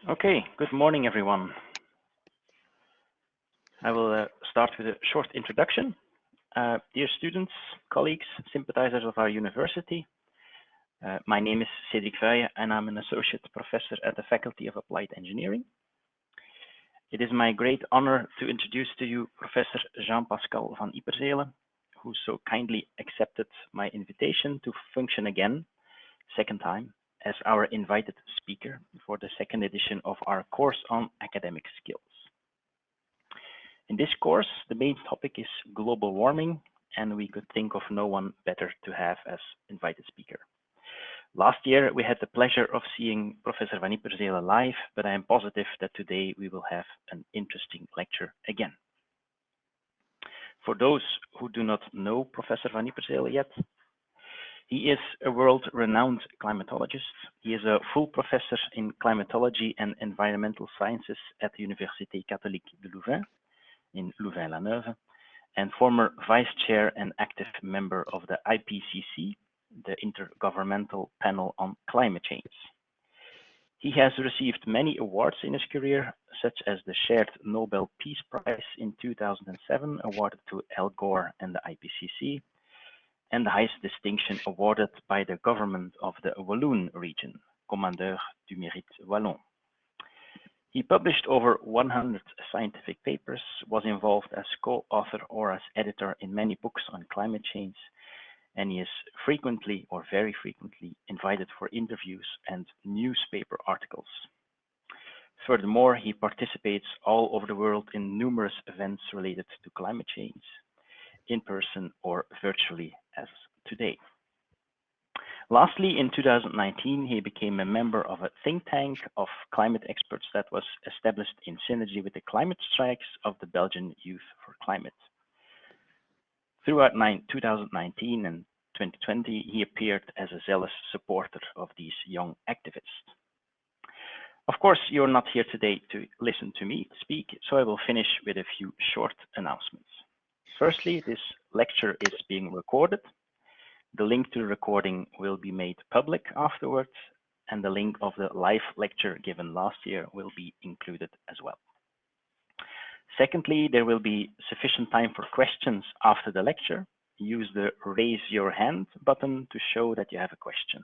Okay, good morning, everyone. I will start with a short introduction. Dear students, colleagues, sympathizers of our university, my name is Cédric Vuije and I'm an associate professor at the Faculty of Applied Engineering. It is my great honor to introduce to you Professor Jean-Pascal van Ypersele, who so kindly accepted my invitation to function again, second time, as our invited speaker for the second edition of our course on academic skills. In this course, the main topic is global warming, and we could think of no one better to have as invited speaker. Last year, we had the pleasure of seeing Professor van Ypersele live, but I am positive that today we will have an interesting lecture again. For those who do not know Professor van Ypersele yet, he is a world-renowned climatologist. He is a full professor in climatology and environmental sciences at the Université Catholique de Louvain in Louvain-la-Neuve, and former vice chair and active member of the IPCC, the Intergovernmental Panel on Climate Change. He has received many awards in his career, such as the Shared Nobel Peace Prize in 2007, awarded to Al Gore and the IPCC, and the highest distinction awarded by the government of the Walloon region, Commandeur du Mérite Wallon. He published over 100 scientific papers, was involved as co-author or as editor in many books on climate change, and he is frequently or very frequently invited for interviews and newspaper articles. Furthermore, he participates all over the world in numerous events related to climate change, in person or virtually as today. Lastly, in 2019, he became a member of a think tank of climate experts that was established in synergy with the climate strikes of the Belgian Youth for Climate. Throughout 2019 and 2020, he appeared as a zealous supporter of these young activists. Of course, you're not here today to listen to me speak, so I will finish with a few short announcements. Firstly, this lecture is being recorded. The link to the recording will be made public afterwards, and the link of the live lecture given last year will be included as well. Secondly, there will be sufficient time for questions after the lecture. Use the raise your hand button to show that you have a question.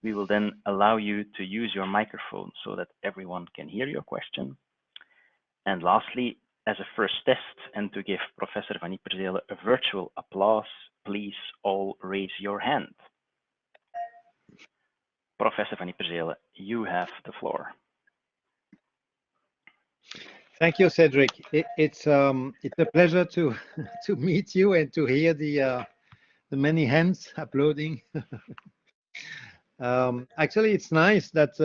We will then allow you to use your microphone so that everyone can hear your question. And lastly, as a first test and to give Professor van Ypersele a virtual applause, please all raise your hand. Professor van Ypersele, you have the floor. Thank you, Cedric. It's a pleasure to meet you and to hear the many hands uploading. Actually, it's nice that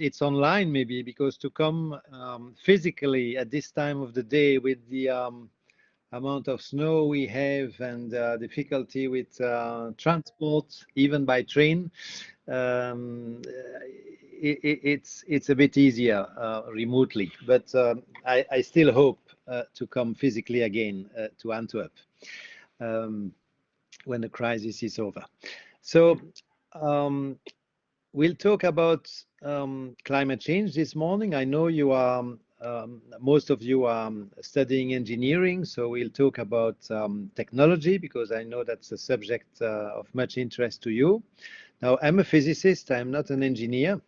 it's online, maybe, because to come physically at this time of the day with the amount of snow we have and difficulty with transport, even by train, it's a bit easier remotely. But I still hope to come physically again to Antwerp when the crisis is over. So we'll talk about climate change this morning. I know you are, most of you are studying engineering, so we'll talk about technology, because I know that's a subject of much interest to you. Now, I'm a physicist, I'm not an engineer.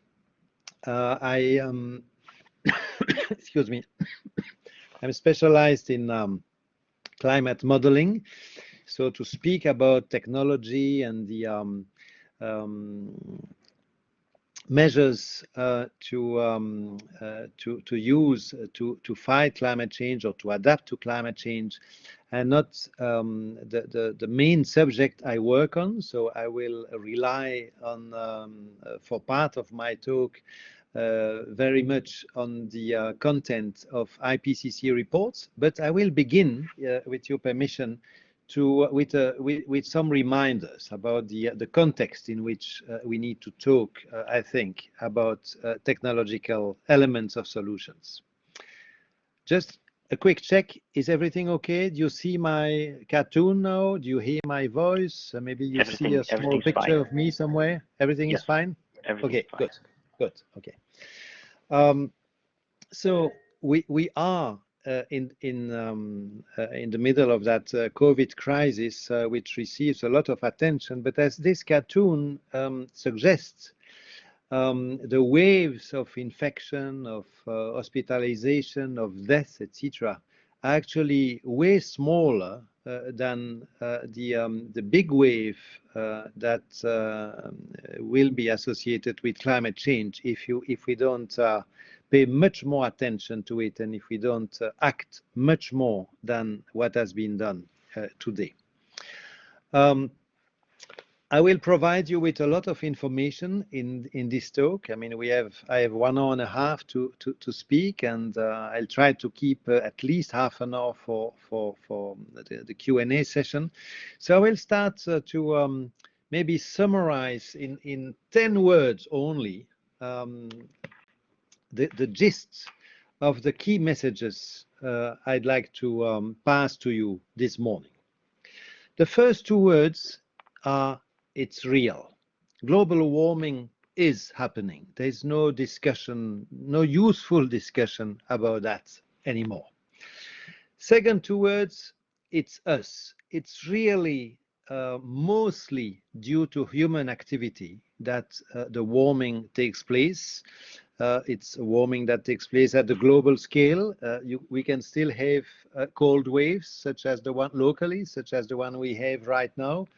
I excuse me, I'm specialized in climate modeling. So to speak about technology and the measures to use to fight climate change or to adapt to climate change, and not the main subject I work on. So I will rely on, for part of my talk, very much on the content of IPCC reports. But I will begin, with your permission, with some reminders about the context in which we need to talk, I think, about technological elements of solutions. Just a quick check. Is everything okay? Do you see my cartoon now? Do you hear my voice? Maybe you see a small picture of me somewhere. Everything is fine? Everything okay, is fine. Good. Okay. So we are in the middle of that COVID crisis, which receives a lot of attention. But as this cartoon suggests, the waves of infection, of hospitalization, of death, etc., are actually way smaller than the big wave that will be associated with climate change if we don't pay much more attention to it and if we don't act much more than what has been done today. I will provide you with a lot of information in this talk. I mean, I have 1 hour and a half to speak, and I'll try to keep at least half an hour for the Q&A session. So I will start to maybe summarize in 10 words only the gist of the key messages I'd like to pass to you this morning. The first 2 words are it's real. Global warming is happening. There's no discussion, no useful discussion about that anymore. Second 2 words, it's us. It's really mostly due to human activity that the warming takes place. It's a warming that takes place at the global scale. We can still have cold waves, such as the one locally, such as the one we have right now.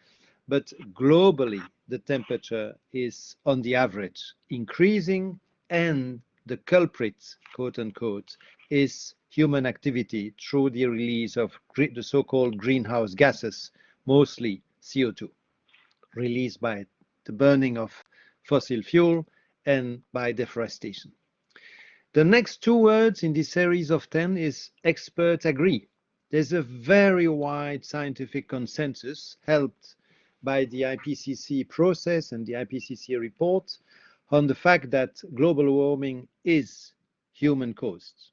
But globally, the temperature is, on the average, increasing, and the culprit, quote unquote, is human activity through the release of the so-called greenhouse gases, mostly CO2, released by the burning of fossil fuel and by deforestation. The next 2 words in this series of 10 is experts agree. There's a very wide scientific consensus helped by the IPCC process and the IPCC report on the fact that global warming is human caused.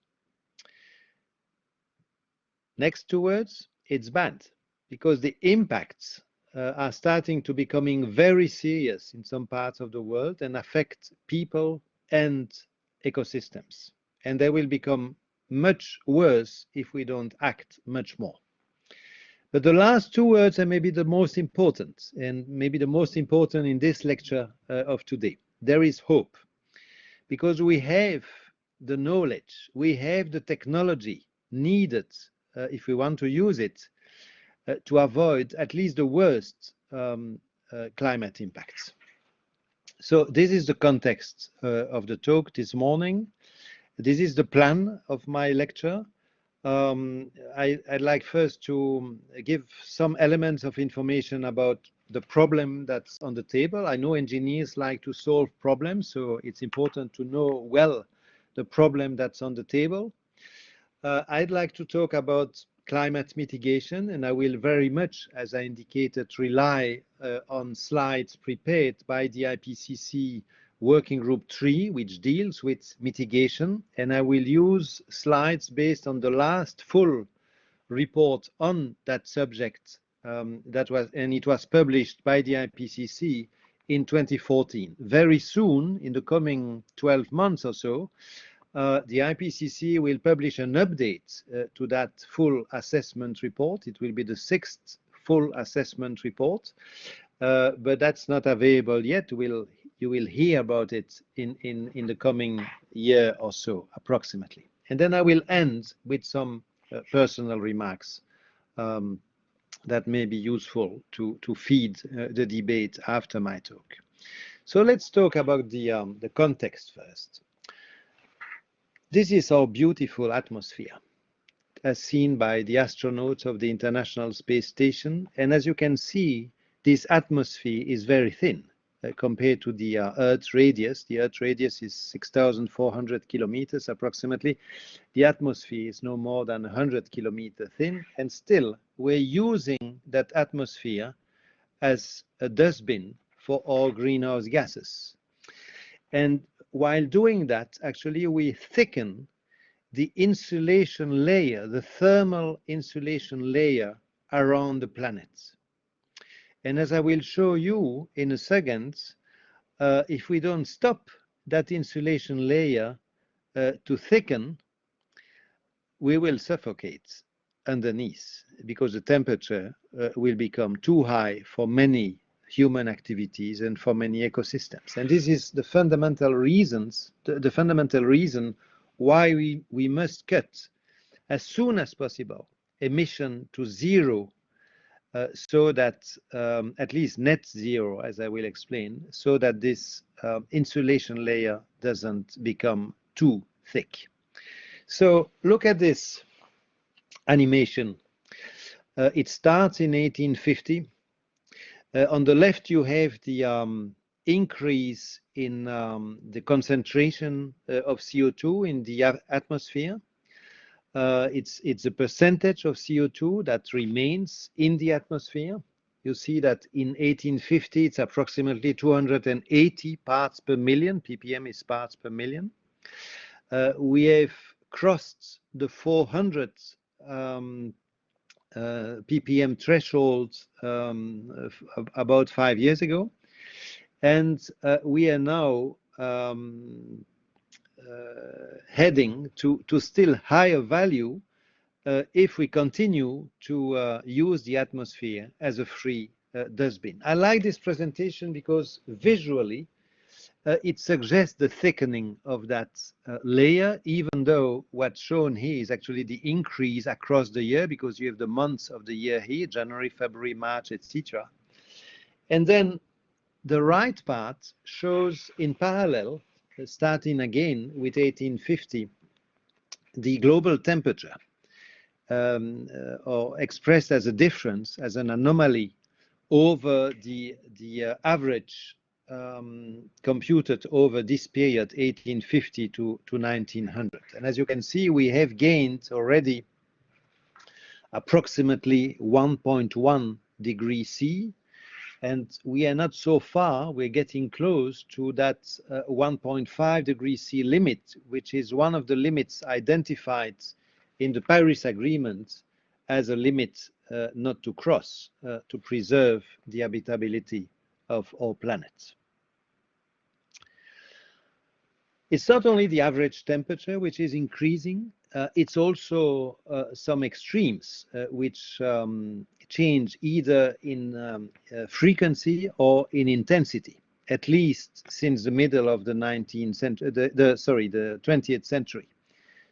Next 2 words, it's bad, because the impacts are starting to becoming very serious in some parts of the world and affect people and ecosystems. And they will become much worse if we don't act much more. But the last 2 words are maybe the most important, and maybe the most important in this lecture of today. There is hope, because we have the knowledge, we have the technology needed if we want to use it to avoid at least the worst climate impacts. So this is the context of the talk this morning. This is the plan of my lecture. I'd like first to give some elements of information about the problem that's on the table. I know engineers like to solve problems, so it's important to know well the problem that's on the table. I'd like to talk about climate mitigation, and I will very much, as I indicated, rely on slides prepared by the IPCC Working Group 3, which deals with mitigation, and I will use slides based on the last full report on that subject it was published by the IPCC in 2014. Very soon, in the coming 12 months or so, the IPCC will publish an update to that full assessment report. It will be the 6th full assessment report, but that's not available yet. You will hear about it in the coming year or so, approximately. And then I will end with some personal remarks that may be useful to feed the debate after my talk. So let's talk about the context first. This is our beautiful atmosphere, as seen by the astronauts of the International Space Station. And as you can see, this atmosphere is very thin compared to the Earth's radius. The Earth's radius is 6,400 kilometers approximately. The atmosphere is no more than 100 kilometers thin, and still we're using that atmosphere as a dustbin for all greenhouse gases. And while doing that, actually we thicken the insulation layer, the thermal insulation layer around the planet. And as I will show you in a second, if we don't stop that insulation layer, to thicken, we will suffocate underneath because the temperature will become too high for many human activities and for many ecosystems. And this is the fundamental reasons, the fundamental reason why we must cut as soon as possible emission to zero, so that at least net zero, as I will explain, so that this insulation layer doesn't become too thick. So look at this animation. It starts in 1850. On the left, you have the increase in the concentration of CO2 in the atmosphere. It's a percentage of CO2 that remains in the atmosphere. You see that in 1850, it's approximately 280 parts per million. ppm is parts per million. We have crossed the 400 ppm threshold about 5 years ago, and we are now heading to still higher value if we continue to use the atmosphere as a free dustbin. I like this presentation because visually it suggests the thickening of that layer, even though what's shown here is actually the increase across the year, because you have the months of the year here, January, February, March, etc. And then the right part shows in parallel, starting again with 1850, the global temperature, or expressed as a difference, as an anomaly over the average computed over this period, 1850 to 1900. And as you can see, we have gained already approximately 1.1 degrees C, and we are not so far. We're getting close to that 1.5 degrees C limit, which is one of the limits identified in the Paris Agreement as a limit not to cross, to preserve the habitability of our planet. It's not only the average temperature which is increasing, it's also some extremes which change either in frequency or in intensity, at least since the middle of the 19th century, the 20th century.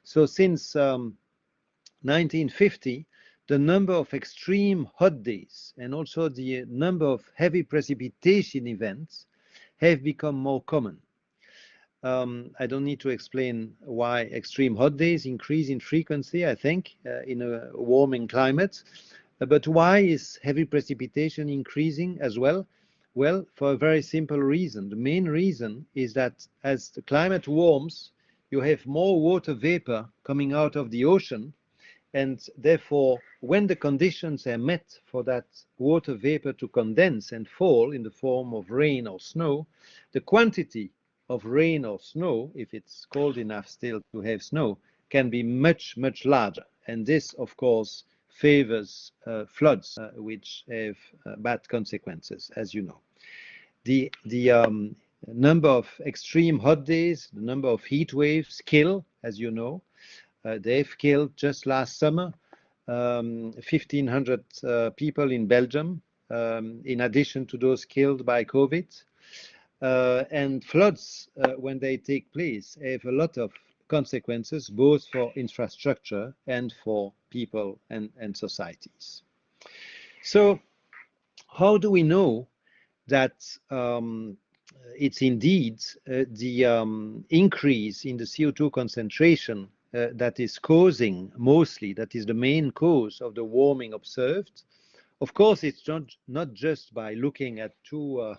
So since 1950, the number of extreme hot days and also the number of heavy precipitation events have become more common. I don't need to explain why extreme hot days increase in frequency, I think, in a warming climate. But why is heavy precipitation increasing as well? Well, for a very simple reason. The main reason is that as the climate warms, you have more water vapor coming out of the ocean, and therefore, when the conditions are met for that water vapor to condense and fall in the form of rain or snow, the quantity of rain or snow, if it's cold enough still to have snow, can be much, much larger. And this, of course, favors floods, which have bad consequences, as you know. The number of extreme hot days, the number of heat waves kill, as you know. They've killed just last summer 1,500 people in Belgium, in addition to those killed by COVID. And floods, when they take place, have a lot of consequences, both for infrastructure and for people and societies. So how do we know that it's indeed the increase in the CO2 concentration that is causing mostly, that is the main cause of the warming observed? Of course, it's not just by looking at two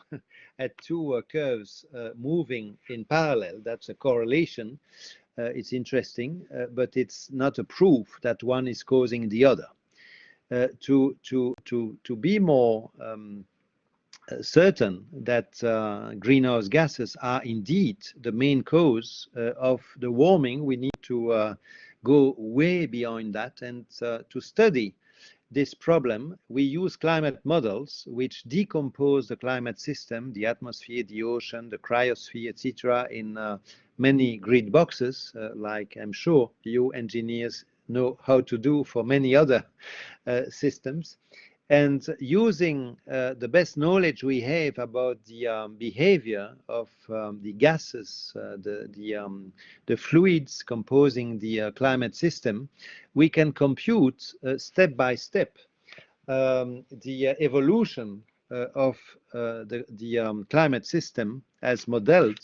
curves moving in parallel. That's a correlation. It's interesting, but it's not a proof that one is causing the other. To be more certain that greenhouse gases are indeed the main cause of the warming, we need to go way beyond that and to study this problem, we use climate models which decompose the climate system, the atmosphere, the ocean, the cryosphere, etc., in many grid boxes, like I'm sure you engineers know how to do for many other systems. And using the best knowledge we have about the behavior of the gases, the fluids composing the climate system, we can compute step by step the evolution of the climate system as modeled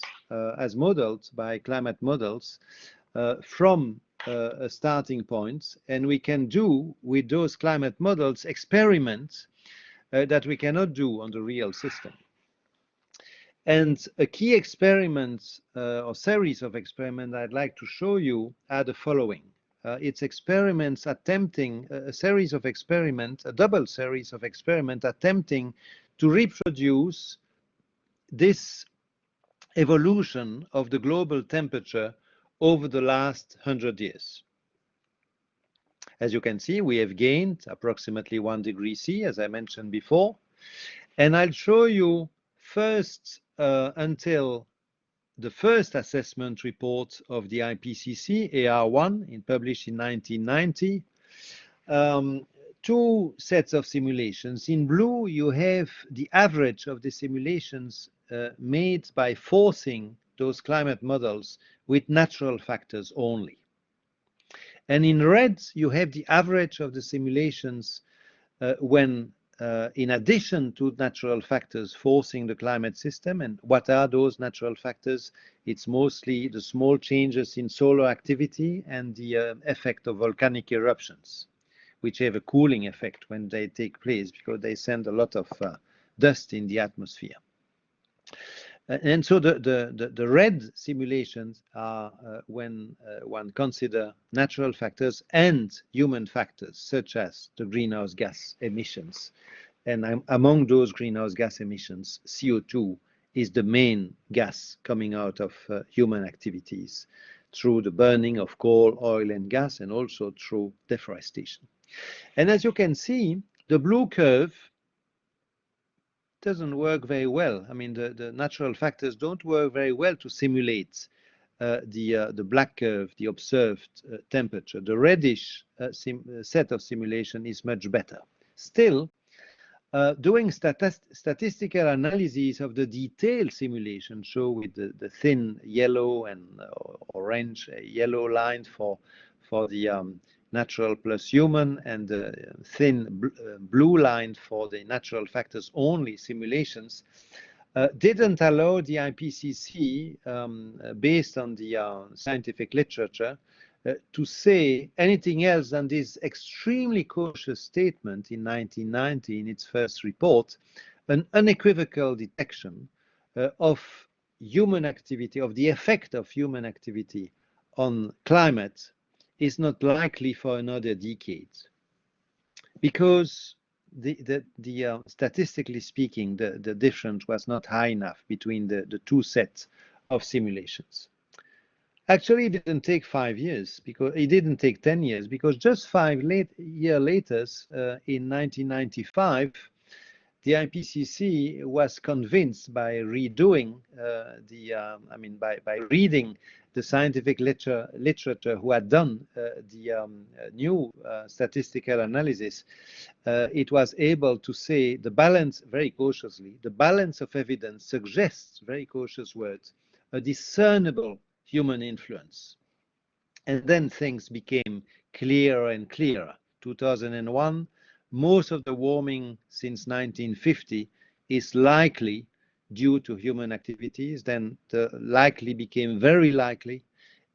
by climate models from a starting point, and we can do with those climate models experiments that we cannot do on the real system. And a key experiment or series of experiments I'd like to show you are the following. It's experiments attempting a series of experiments, a double series of experiments attempting to reproduce this evolution of the global temperature over the last 100 years. As you can see, we have gained approximately 1 degree C, as I mentioned before. And I'll show you first until the first assessment report of the IPCC, AR1, published in 1990, two sets of simulations. In blue, you have the average of the simulations made by forcing those climate models with natural factors only. And in red, you have the average of the simulations when, in addition to natural factors forcing the climate system. And what are those natural factors? It's mostly the small changes in solar activity and the effect of volcanic eruptions, which have a cooling effect when they take place because they send a lot of dust in the atmosphere. And so the red simulations are when one considers natural factors and human factors, such as the greenhouse gas emissions. And among those greenhouse gas emissions, CO2 is the main gas coming out of human activities through the burning of coal, oil, and gas, and also through deforestation. And as you can see, the blue curve doesn't work very well. I mean, the natural factors don't work very well to simulate the black curve, the observed temperature. The reddish set of simulation is much better. Still, doing statistical analysis of the detailed simulation show with the thin yellow and orange yellow line for the natural plus human, and the thin blue line for the natural factors only simulations, didn't allow the IPCC, based on the scientific literature, to say anything else than this extremely cautious statement in 1990 in its first report, an unequivocal detection of human activity, of the effect of human activity on climate is not likely for another decade, because statistically speaking, the difference was not high enough between the two sets of simulations. Actually, it didn't take 5 years, because it didn't take 10 years, because just 5 years later, in 1995, the IPCC was convinced by redoing by reading the scientific literature who had done the new statistical analysis. It was able to say the balance, very cautiously, the balance of evidence suggests, very cautious words, a discernible human influence. And then things became clearer and clearer. 2001, most of the warming since 1950 is likely due to human activities. Then the likely became very likely,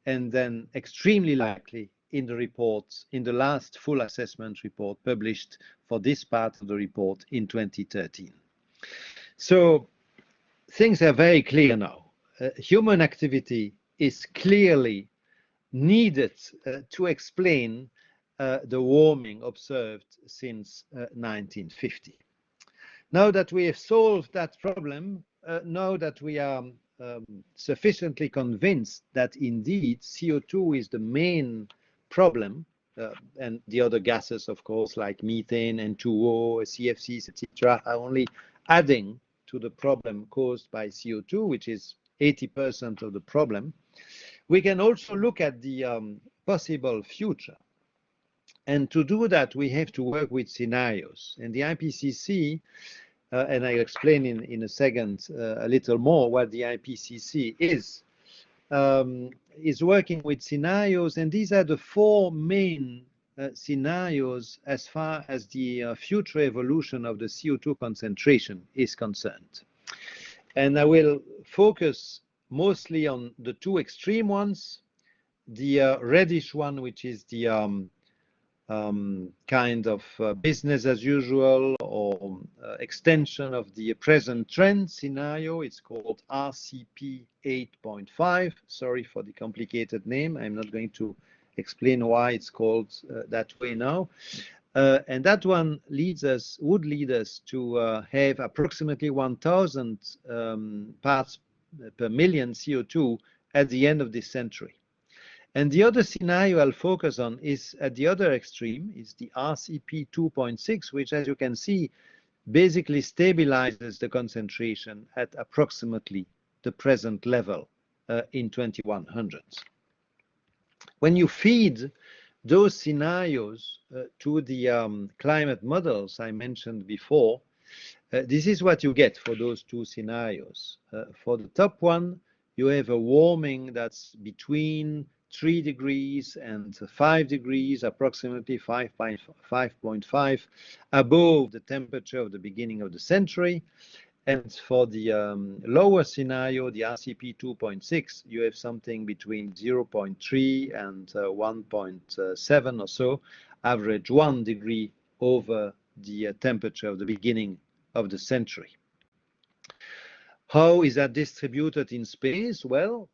and then extremely likely in the reports, in the last full assessment report published for this part of the report in 2013. So things are very clear now. Human activity is clearly needed to explain the warming observed since 1950. Now that we have solved that problem, now that we are sufficiently convinced that indeed CO2 is the main problem and the other gases, of course, like methane, N2O, CFCs, etc., are only adding to the problem caused by CO2, which is 80% of the problem. We can also look at the possible future. And to do that, we have to work with scenarios. And the IPCC, and I'll explain in a second a little more what the IPCC is working with scenarios. And these are the four main scenarios as far as the future evolution of the CO2 concentration is concerned. And I will focus mostly on the two extreme ones, the reddish one, which is the kind of business as usual or extension of the present trend scenario. It's called RCP 8.5. Sorry for the complicated name. I'm not going to explain why it's called that way now. And that one would lead us to have approximately 1,000 parts per million CO2 at the end of this century. And the other scenario I'll focus on is at the other extreme, is the RCP 2.6, which, as you can see, basically stabilizes the concentration at approximately the present level in 2100s. When you feed those scenarios to the climate models I mentioned before, this is what you get for those two scenarios. For the top one, you have a warming that's between 3 degrees and 5 degrees, approximately 5.5 above the temperature of the beginning of the century. And for the lower scenario, the RCP 2.6, you have something between 0.3 and 1.7 or so, average 1 degree over the temperature of the beginning of the century. How is that distributed in space? Well,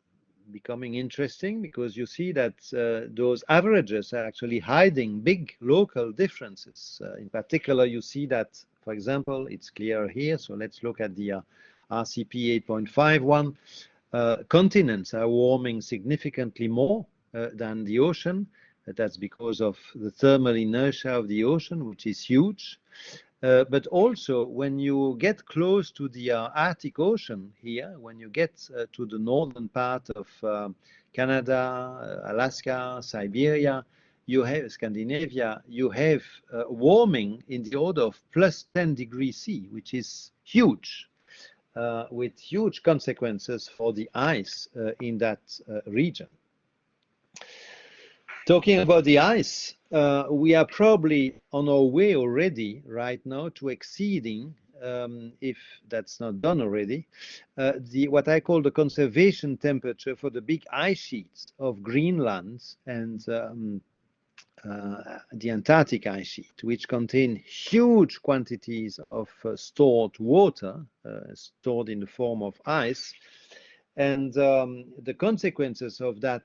becoming interesting because you see that those averages are actually hiding big local differences. In particular, you see that, for example, it's clear here. So let's look at the RCP 8.5 one. Continents are warming significantly more than the ocean. That's because of the thermal inertia of the ocean, which is huge. But also, when you get close to the Arctic Ocean here, when you get to the northern part of Canada, Alaska, Siberia, you have Scandinavia, you have warming in the order of plus 10 degrees C, which is huge, with huge consequences for the ice in that region. Talking about the ice, we are probably on our way already right now to exceeding, if that's not done already, what I call the conservation temperature for the big ice sheets of Greenland and the Antarctic ice sheet, which contain huge quantities of stored water, stored in the form of ice. And the consequences of that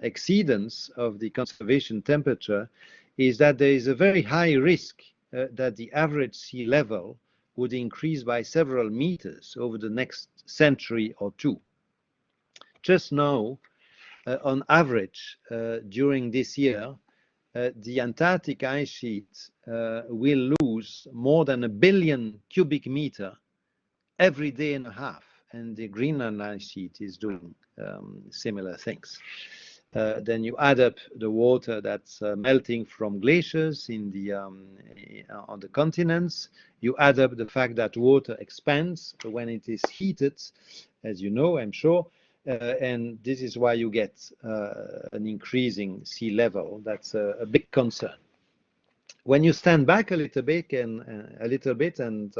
exceedance of the conservation temperature is that there is a very high risk that the average sea level would increase by several meters over the next century or two. Just now, on average, during this year, the Antarctic ice sheet will lose more than 1 billion cubic meter every day and a half. And the Greenland ice sheet is doing similar things. Then you add up the water that's melting from glaciers in the on the continents. You add up the fact that water expands when it is heated, as you know, I'm sure. And this is why you get an increasing sea level. That's a big concern. When you stand back a little bit and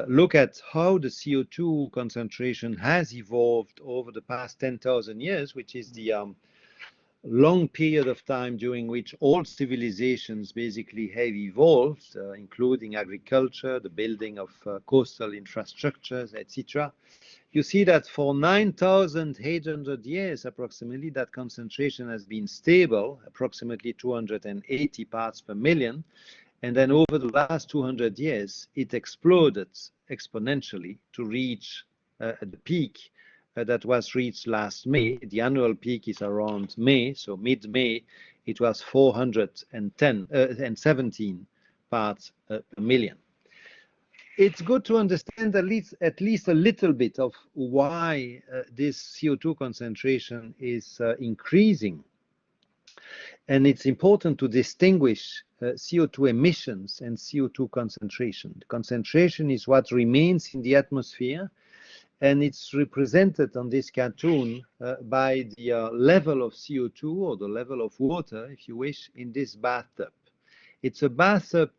look at how the CO2 concentration has evolved over the past 10,000 years, which is the long period of time during which all civilizations basically have evolved, including agriculture, the building of coastal infrastructures, etc. You see that for 9,800 years, approximately, that concentration has been stable, approximately 280 parts per million. And then over the last 200 years, it exploded exponentially to reach the peak that was reached last May. The annual peak is around May, so mid-May it was 417 parts per million. It's good to understand at least a little bit of why this CO2 concentration is increasing. And it's important to distinguish CO2 emissions and CO2 concentration. The concentration is what remains in the atmosphere, and it's represented on this cartoon by the level of CO2 or the level of water, if you wish, in this bathtub. It's a bathtub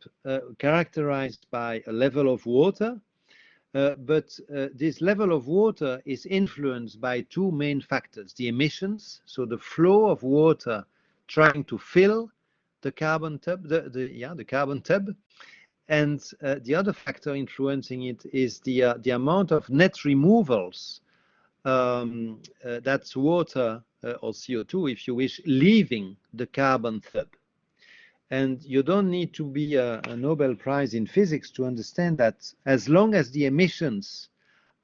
characterized by a level of water, but this level of water is influenced by two main factors: the emissions, so the flow of water trying to fill the carbon tub, the carbon tub, and the other factor influencing it is the amount of net removals, that's water or CO2, if you wish, leaving the carbon tub. And you don't need to be a Nobel Prize in physics to understand that as long as the emissions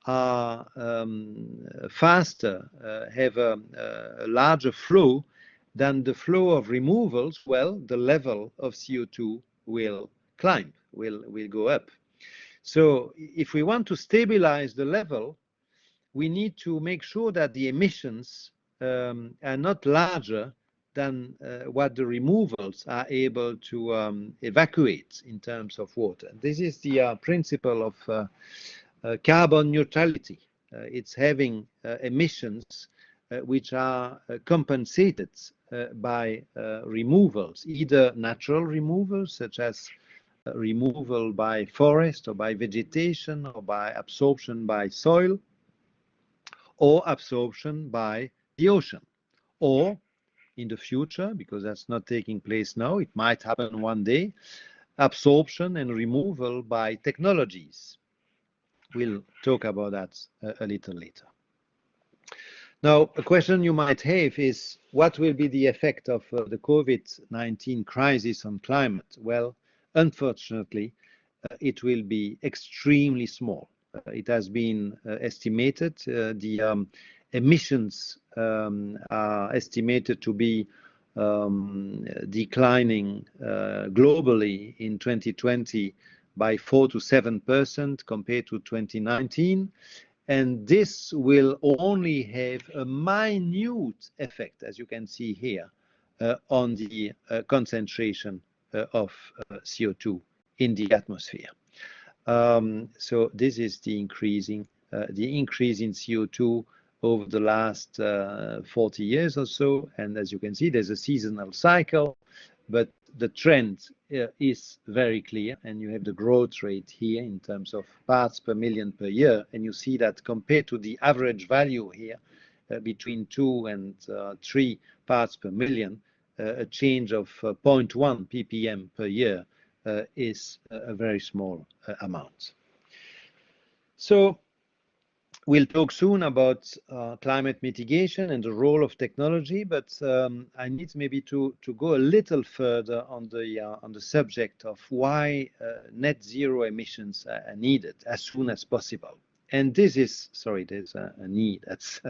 are faster, have a larger flow than the flow of removals, well, the level of CO2 will climb, will go up. So if we want to stabilize the level, we need to make sure that the emissions are not larger than what the removals are able to evacuate in terms of water. This is the principle of carbon neutrality. It's having emissions which are compensated by removals, either natural removals such as removal by forest or by vegetation or by absorption by soil, or absorption by the ocean, or in the future, because that's not taking place now, it might happen one day, absorption and removal by technologies. We'll talk about that a little later. Now, a question you might have is, what will be the effect of the COVID-19 crisis on climate? Well, unfortunately, it will be extremely small. It has been estimated, the emissions are estimated to be declining globally in 2020 by 4 to 7% compared to 2019. And this will only have a minute effect, as you can see here, on the concentration of CO2 in the atmosphere. So this is the increase in CO2 over the last 40 years or so. And as you can see, there's a seasonal cycle, but the trend is very clear. And you have the growth rate here in terms of parts per million per year. And you see that compared to the average value here, between 2 and 3 parts per million, a change of 0.1 ppm per year is a very small amount. So we'll talk soon about climate mitigation and the role of technology, but I need maybe to go a little further on the subject of why net zero emissions are needed as soon as possible. And this is, sorry, there's a need that's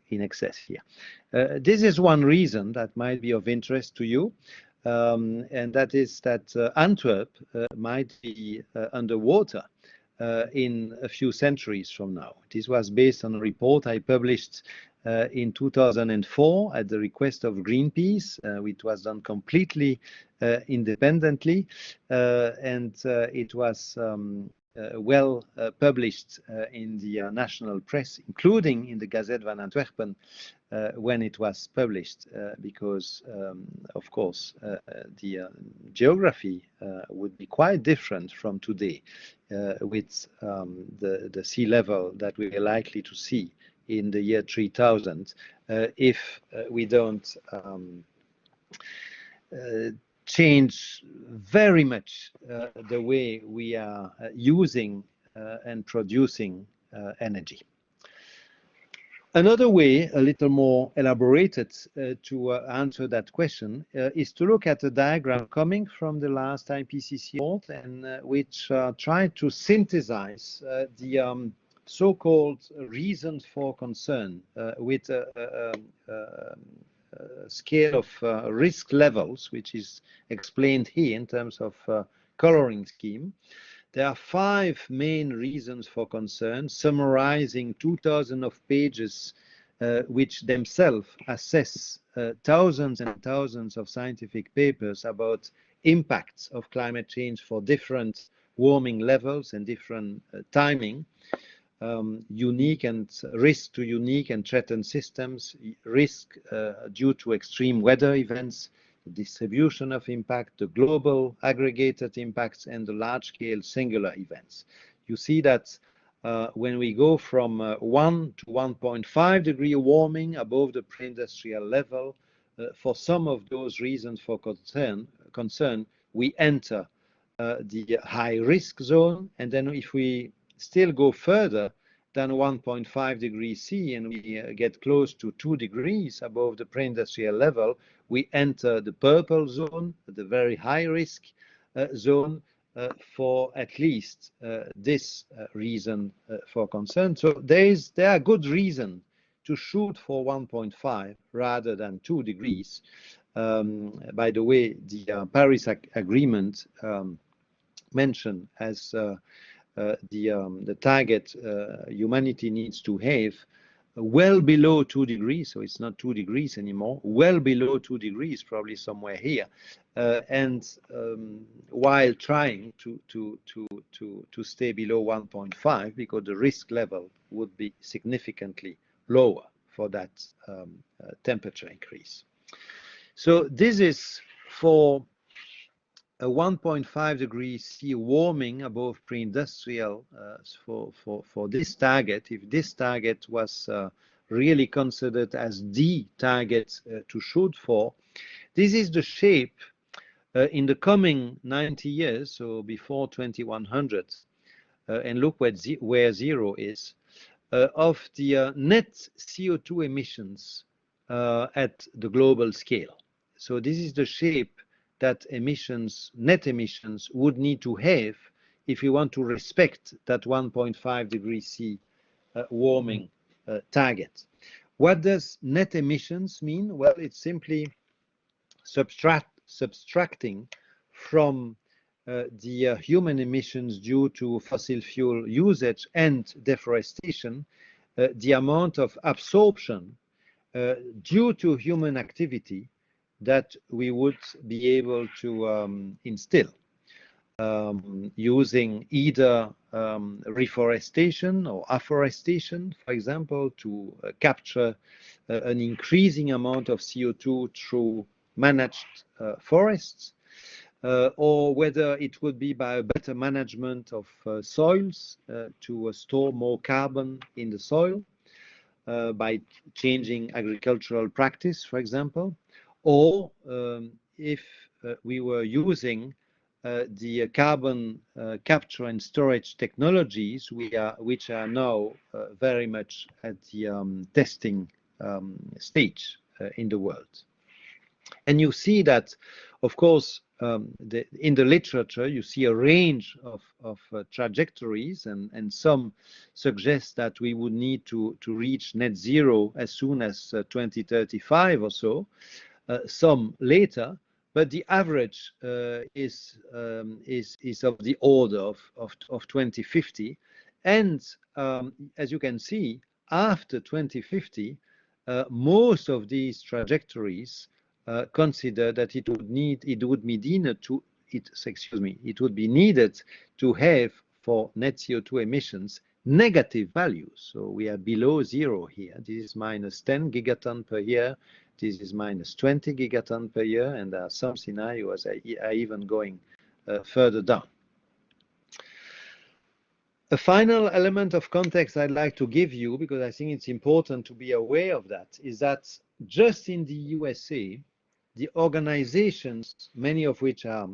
in excess here. This is one reason that might be of interest to you. And that is that Antwerp might be underwater in a few centuries from now. This was based on a report I published in 2004 at the request of Greenpeace. It was done completely independently, and it was well published in the national press, including in the Gazette van Antwerpen, when it was published, because of course the geography would be quite different from today, with the sea level that we are likely to see in the year 3000 if we don't change very much the way we are using and producing energy. Another way, a little more elaborated, to answer that question is to look at a diagram coming from the last IPCC report, and which tried to synthesize the so-called reasons for concern with scale of risk levels, which is explained here in terms of coloring scheme. There are 5 main reasons for concern, summarizing 2,000 of pages, which themselves assess thousands and thousands of scientific papers about impacts of climate change for different warming levels and different timing, unique and risk to unique and threatened systems, risk due to extreme weather events, the distribution of impact, the global aggregated impacts, and the large-scale singular events. You see that when we go from 1 to 1.5 degree warming above the pre-industrial level, for some of those reasons for concern, we enter the high-risk zone, and then if we still go further than 1.5 degrees C and we get close to 2 degrees above the pre-industrial level, we enter the purple zone, the very high-risk zone, for at least this reason for concern. So there are good reasons to shoot for 1.5 rather than 2 degrees. By the way, the Paris Agreement mentioned as the target humanity needs to have well below 2 degrees, so it's not 2 degrees anymore, well below 2 degrees, probably somewhere here, and while trying to stay below 1.5, because the risk level would be significantly lower for that temperature increase. So this is for a 1.5 degrees C warming above pre-industrial for this target. If this target was really considered as the target to shoot for, this is the shape in the coming 90 years, so before 2100, and look where zero is, of the net CO2 emissions at the global scale. So this is the shape that net emissions would need to have if we want to respect that 1.5 degrees C warming target. What does net emissions mean? Well, it's simply subtracting from the human emissions due to fossil fuel usage and deforestation, the amount of absorption due to human activity that we would be able to instill using either reforestation or afforestation, for example, to capture an increasing amount of CO2 through managed forests, or whether it would be by a better management of soils to store more carbon in the soil by changing agricultural practice, for example, or if we were using the carbon capture and storage technologies which are now very much at the testing stage in the world. And you see that, of course, in the literature, you see a range of trajectories, and some suggest that we would need to reach net zero as soon as 2035 or so, some later, but the average is of the order of 2050. And as you can see, after 2050, most of these trajectories consider that it would be needed to have for net CO2 emissions negative values. So we are below zero here. This is minus 10 gigaton per year. This is minus 20 gigaton per year, and there are some scenarios are even going further down. A final element of context I'd like to give you, because I think it's important to be aware of that, is that just in the USA, the organizations, many of which are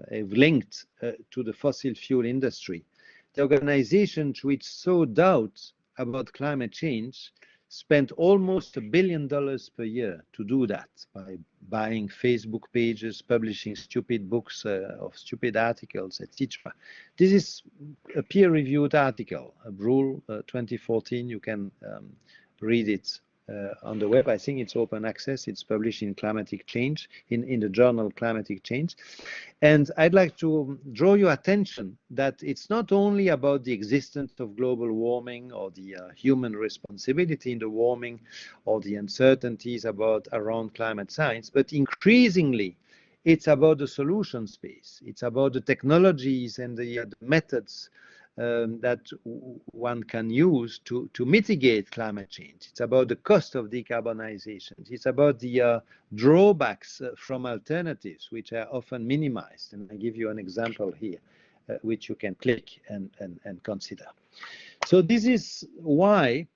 linked to the fossil fuel industry, the organizations which sow doubt about climate change spent almost $1 billion per year to do that, by buying Facebook pages, publishing stupid books of stupid articles, etc. This is a peer-reviewed article, Rule 2014. You can read it on the web. I think it's open access. It's published in Climatic Change, in the journal Climatic Change. And I'd like to draw your attention that it's not only about the existence of global warming or the human responsibility in the warming or the uncertainties around climate science, but increasingly it's about the solution space. It's about the technologies and the methods that one can use to mitigate climate change. It's about the cost of decarbonization. It's about the drawbacks from alternatives, which are often minimized. And I give you an example here, which you can click and consider. So this is why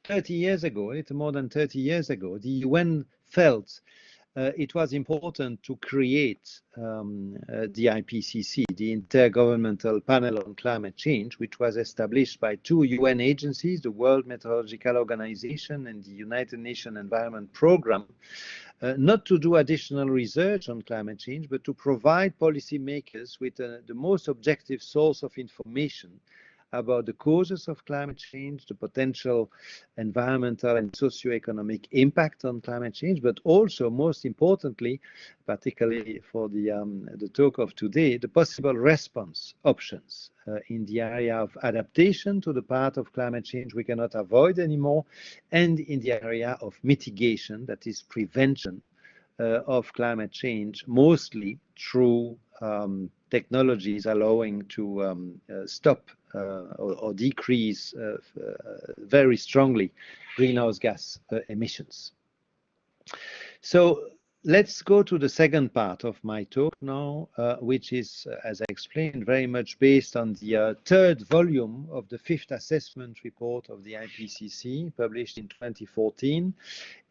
30 years ago, a little more than 30 years ago, the UN felt it was important to create the IPCC, the Intergovernmental Panel on Climate Change, which was established by two UN agencies, the World Meteorological Organization and the United Nations Environment Programme, not to do additional research on climate change, but to provide policymakers with the most objective source of information about the causes of climate change, the potential environmental and socioeconomic impact on climate change, but also, most importantly, particularly for the talk of today, the possible response options in the area of adaptation to the part of climate change we cannot avoid anymore, and in the area of mitigation, that is prevention of climate change, mostly through technologies allowing to stop or decrease very strongly greenhouse gas emissions. So let's go to the second part of my talk now, which is, as I explained, very much based on the third volume of the fifth assessment report of the IPCC, published in 2014,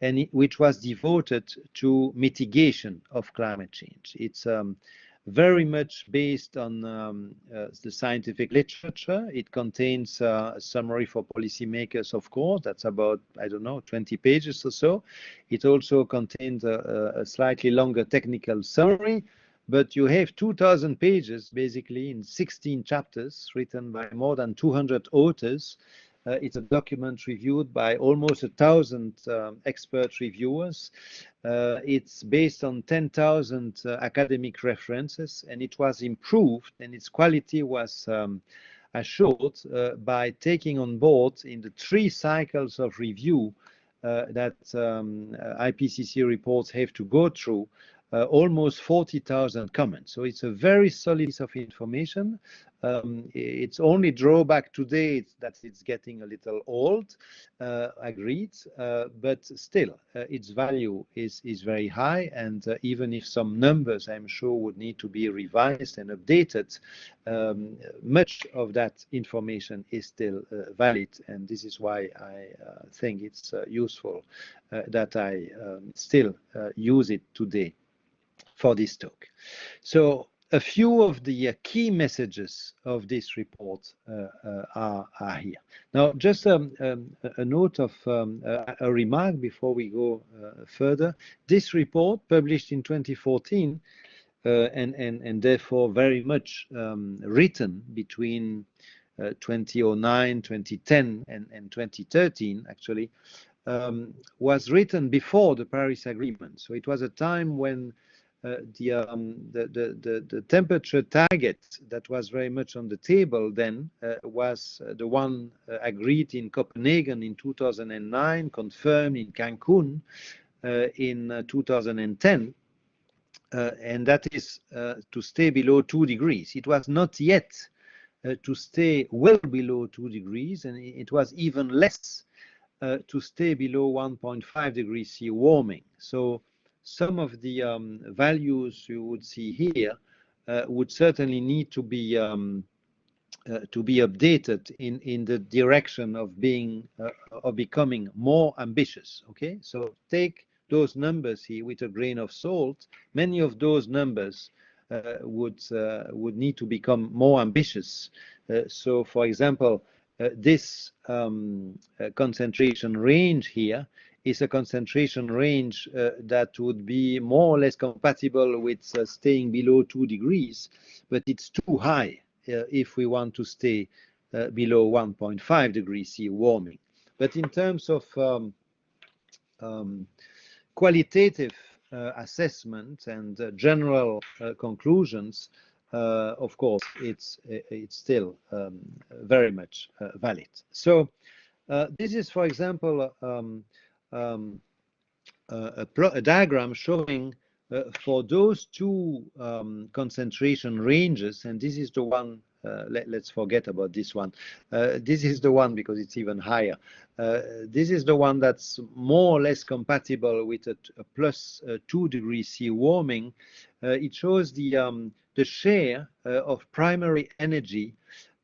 and which was devoted to mitigation of climate change. It's very much based on the scientific literature. It contains a summary for policymakers, of course. That's about, I don't know, 20 pages or so. It also contains a slightly longer technical summary, but you have 2,000 pages, basically, in 16 chapters, written by more than 200 authors. It's a document reviewed by almost 1,000 expert reviewers. It's based on 10,000 academic references, and it was improved, and its quality was assured by taking on board in the 3 cycles of review that IPCC reports have to go through, almost 40,000 comments. So it's a very solid piece of information. Its only drawback today is that it's getting a little old, agreed, but still its value is very high, and even if some numbers, I'm sure, would need to be revised and updated, much of that information is still valid, and this is why I think it's useful that I still use it today for this talk. So a few of the key messages of this report are here. Now, just a note of a remark before we go further. This report, published in 2014, and therefore very much written between 2009, 2010, and 2013, actually, was written before the Paris Agreement. So it was a time when the temperature target that was very much on the table then was the one agreed in Copenhagen in 2009, confirmed in Cancun in 2010, and that is to stay below 2 degrees. It was not yet to stay well below 2 degrees, and it was even less to stay below 1.5 degrees C warming. So some of the values you would see here would certainly need to be updated in the direction of being of becoming more ambitious. Okay, so take those numbers here with a grain of salt. Many of those numbers would need to become more ambitious. So, for example, this concentration range here is a concentration range that would be more or less compatible with staying below 2 degrees, but it's too high if we want to stay below 1.5 degrees C warming. But in terms of qualitative assessment and general conclusions, of course, it's still very much valid. So this is, for example, a diagram showing for those two concentration ranges, and this is the one, let's forget about this one. This is the one because it's even higher. This is the one that's more or less compatible with a plus 2 degrees C warming. It shows the share of primary energy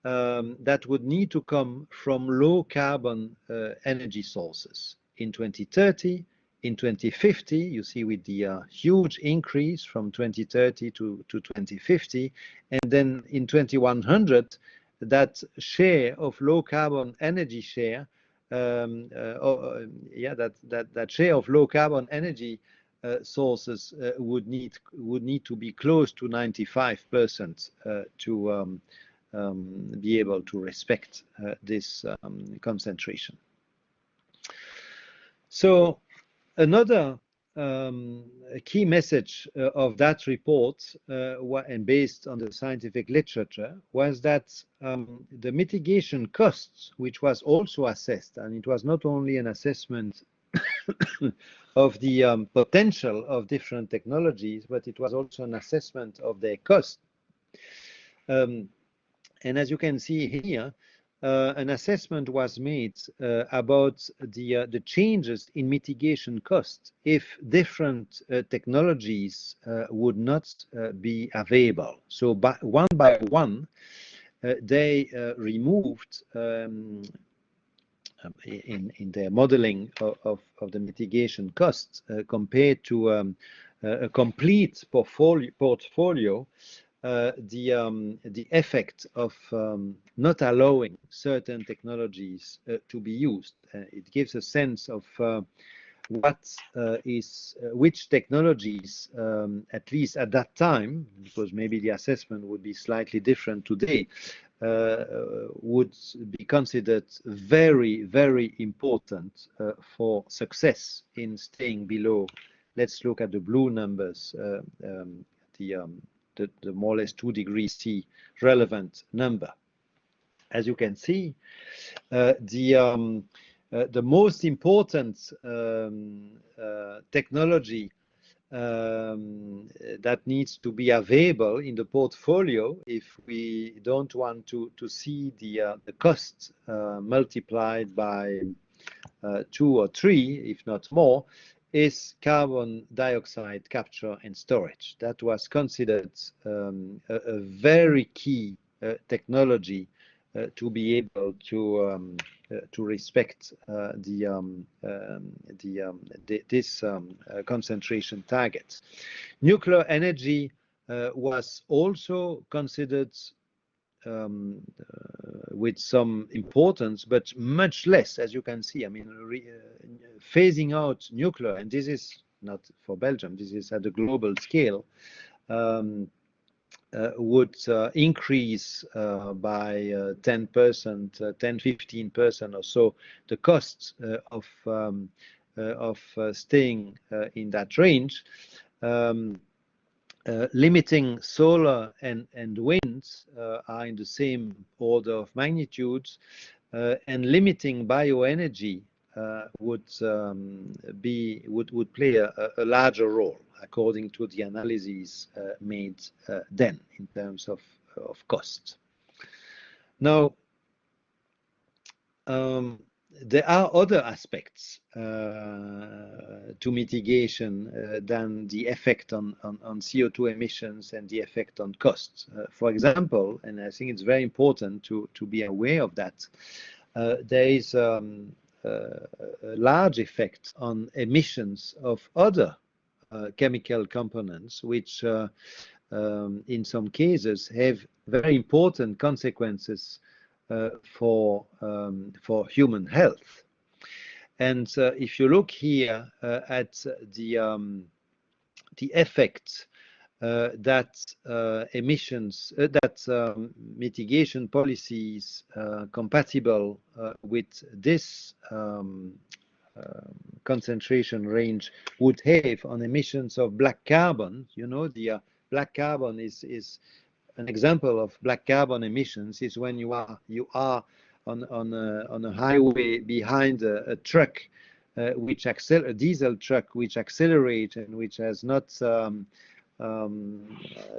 that would need to come from low carbon energy sources in 2030. In 2050, you see with the huge increase from 2030 to 2050, and then in 2100, that share of low carbon energy share, that share of low carbon energy sources would need to be close to 95% to be able to respect this concentration. So another key message of that report, and based on the scientific literature, was that the mitigation costs, which was also assessed, and it was not only an assessment of the potential of different technologies, but it was also an assessment of their cost. And as you can see here, an assessment was made about the changes in mitigation costs if different technologies would not be available. So by one, they removed in their modeling of the mitigation costs compared to a complete portfolio, the effect of not allowing certain technologies to be used. It gives a sense of which technologies, at least at that time, because maybe the assessment would be slightly different today, would be considered very, very important for success in staying below. Let's look at the blue numbers, the more or less 2 degrees C relevant number. As you can see, the most important technology that needs to be available in the portfolio if we don't want to see the cost multiplied by 2 or 3, if not more, is carbon dioxide capture and storage. That was considered a very key technology to be able to respect this concentration target. Nuclear energy was also considered with some importance, but much less, as you can see. I mean, phasing out nuclear, and this is not for Belgium, this is at a global scale, would increase by 10%, 10-15% or so the costs of staying in that range. Limiting solar and wind are in the same order of magnitudes, and limiting bioenergy would play a larger role according to the analyses made then in terms of cost. Now, there are other aspects to mitigation than the effect on CO2 emissions and the effect on costs. For example, and I think it's very important to be aware of that, there is a large effect on emissions of other chemical components, which in some cases have very important consequences for human health. And if you look here at the effect that mitigation policies compatible with this concentration range would have on emissions of black carbon. You know, the black carbon is an example of black carbon emissions is when you are on a highway behind a truck, a diesel truck which accelerates and which has not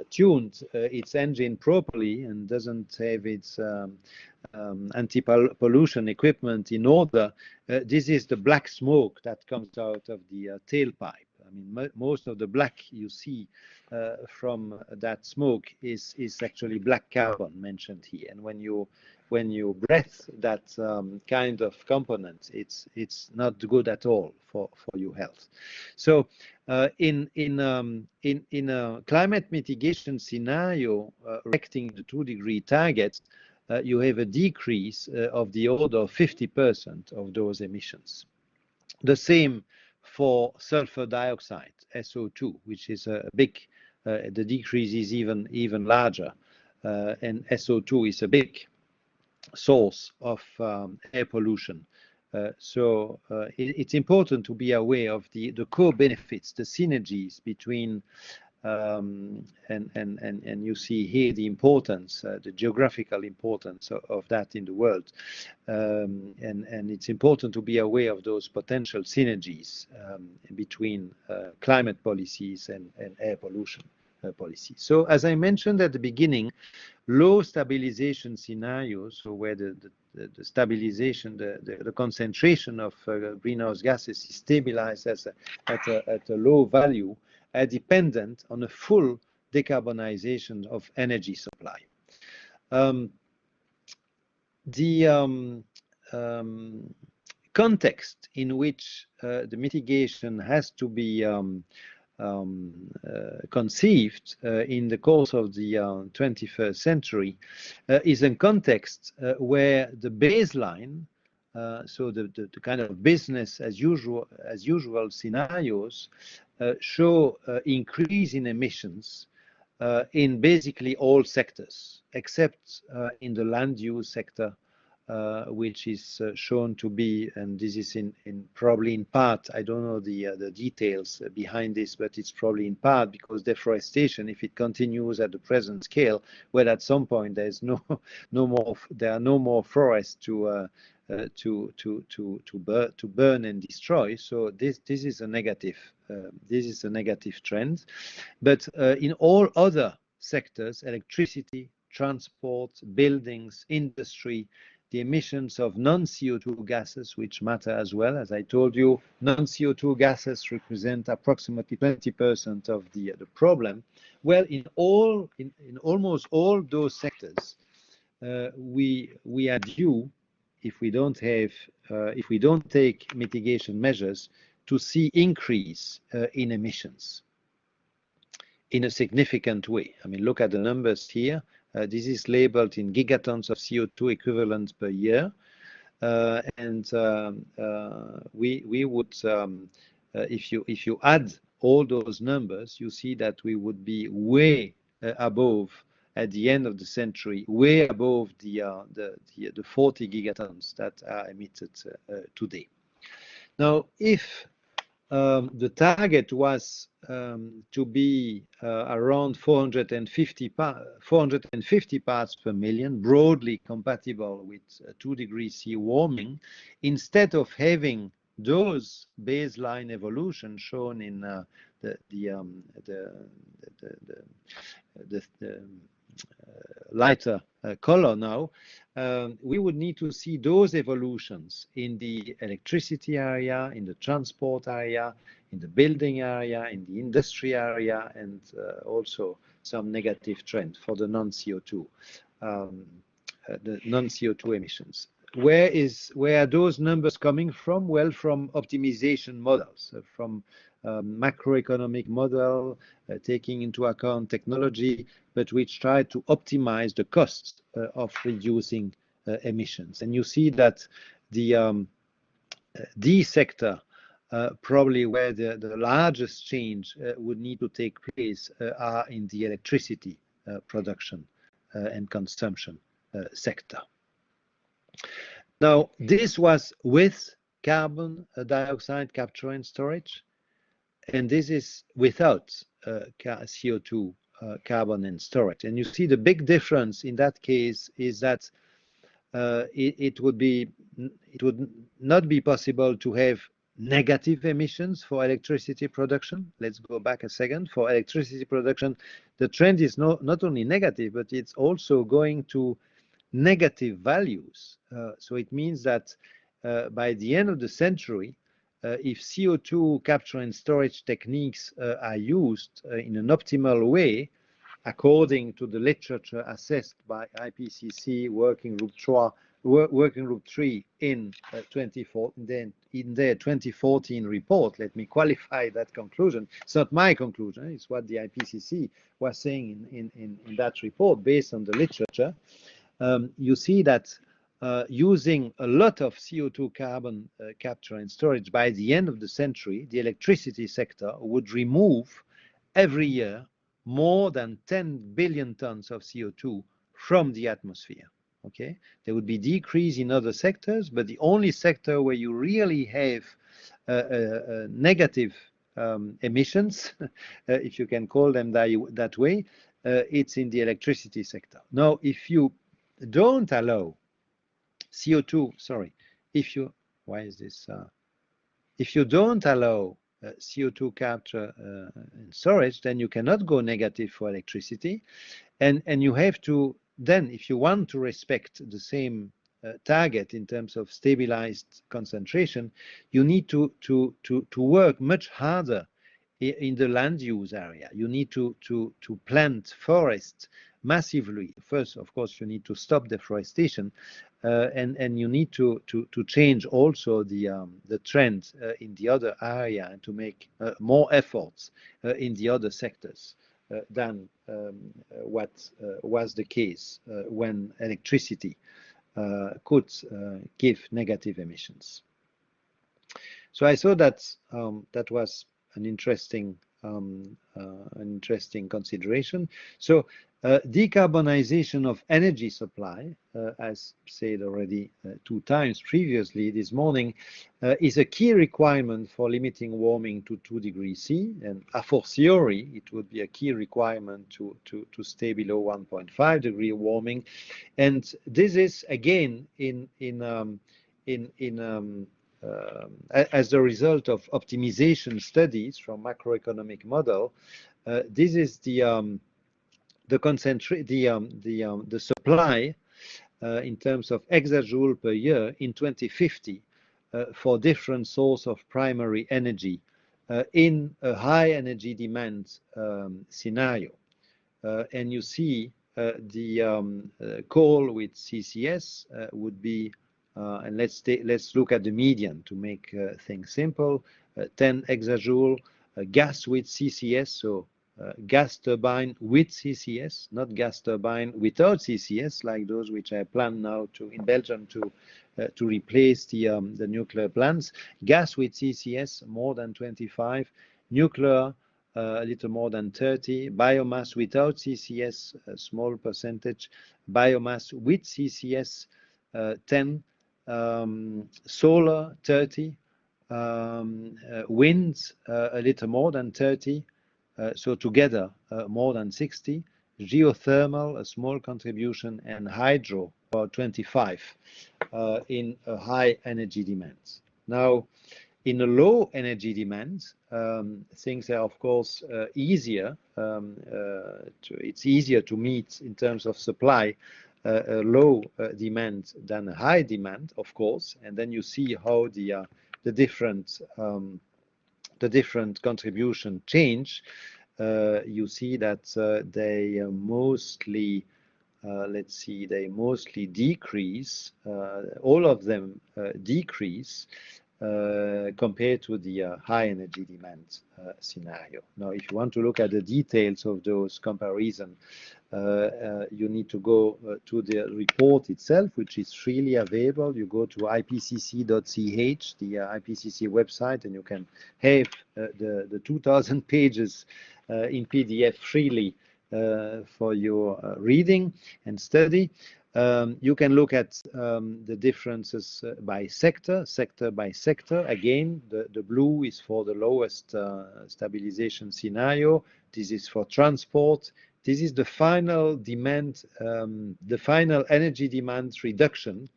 tuned its engine properly and doesn't have its anti-pollution equipment in order. This is the black smoke that comes out of the tailpipe. I mean, most of the black you see from that smoke is actually black carbon mentioned here. And when you breathe that kind of component, it's not good at all for your health. So in a climate mitigation scenario, respecting the 2-degree target, you have a decrease of the order of 50% of those emissions. The same for sulfur dioxide, SO2, which is a big, the decrease is even larger, and SO2 is a big source of air pollution. So it's important to be aware of the co-benefits, the synergies between and you see here the importance, the geographical importance of that in the world, and it's important to be aware of those potential synergies between climate policies and air pollution policies. So as I mentioned at the beginning, low stabilization scenarios, so where the stabilization, the concentration of greenhouse gases is stabilized at a low value, are dependent on a full decarbonization of energy supply. The context in which the mitigation has to be conceived in the course of the 21st century is a context where the baseline, so the kind of business as usual scenarios show increase in emissions in basically all sectors, except in the land use sector, which is shown to be, and this is probably in part, I don't know the details behind this, but it's probably in part because deforestation, if it continues at the present scale, well, at some point there are no more forests to burn and destroy. So this is a negative. This is a negative trend. But in all other sectors, electricity, transport, buildings, industry, the emissions of non-CO2 gases, which matter as well. As I told you, non-CO2 gases represent approximately 20% of the problem. Well, in almost all those sectors, we are due, if we don't take mitigation measures, to see increase in emissions in a significant way. I mean, look at the numbers here. This is labeled in gigatons of CO2 equivalent per year, and we would, if you add all those numbers, you see that we would be way above at the end of the century, way above the 40 gigatons that are emitted today. Now, if the target was to be around 450 parts per million, broadly compatible with 2 degrees C warming, instead of having those baseline evolution shown in the lighter color now, we would need to see those evolutions in the electricity area, in the transport area, in the building area, in the industry area, and also some negative trend for the non-CO2 emissions. Where are those numbers coming from? Well, from optimization models, from macroeconomic model, taking into account technology, but which try to optimize the costs of reducing emissions. And you see that the D sector, probably where the largest change would need to take place, are in the electricity production and consumption sector. Now, this was with carbon dioxide capture and storage, and this is without CO2 carbon and storage. And you see the big difference in that case is that it would not be possible to have negative emissions for electricity production. Let's go back a second. For electricity production, the trend is not only negative, but it's also going to negative values. So it means that by the end of the century, if CO2 capture and storage techniques are used in an optimal way, according to the literature assessed by IPCC Working Group 3 in their 2014 report. Let me qualify that conclusion. It's not my conclusion. It's what the IPCC was saying in that report based on the literature. You see that using a lot of CO2 carbon capture and storage by the end of the century, the electricity sector would remove every year more than 10 billion tons of CO2 from the atmosphere. Okay, there would be decrease in other sectors, but the only sector where you really have negative emissions, if you can call them that way, it's in the electricity sector. Now, if you don't allow CO2, sorry, if you don't allow CO2 capture and storage, then you cannot go negative for electricity, and you have to then, if you want to respect the same target in terms of stabilized concentration, you need to work much harder in the land use area. You need to plant forests massively. First, of course, you need to stop deforestation, and you need to change also the trend in the other area and to make more efforts in the other sectors than what was the case when electricity could give negative emissions. So I thought that that was an interesting consideration. So decarbonization of energy supply, as said already 2 times previously this morning, is a key requirement for limiting warming to 2 degrees C, and a fortiori it would be a key requirement to stay below 1.5 degree warming. And this is again as a result of optimization studies from macroeconomic model. This is the supply in terms of exajoule per year in 2050 for different source of primary energy in a high energy demand scenario. And you see the coal with CCS would be, and let's look at the median to make things simple, 10 exajoule, gas with CCS, so gas turbine with CCS, not gas turbine without CCS, like those which are planned now in Belgium to replace the nuclear plants. Gas with CCS more than 25, nuclear a little more than 30, biomass without CCS a small percentage, biomass with CCS 10, solar 30, wind a little more than 30. So together more than 60, geothermal a small contribution, and hydro about 25 in a high energy demand. Now, in a low energy demand, things are of course easier. It's easier to meet in terms of supply a low demand than a high demand, of course. And then you see how the different contribution change. You see that they mostly, they mostly decrease. All of them decrease compared to the high energy demand scenario. Now, if you want to look at the details of those comparisons, you need to go to the report itself, which is freely available. You go to ipcc.ch, the IPCC website, and you can have the 2,000 pages in PDF freely for your reading and study. You can look at the differences by sector, sector by sector. Again, the blue is for the lowest stabilization scenario. This is for transport. This is the final demand, the final energy demand reduction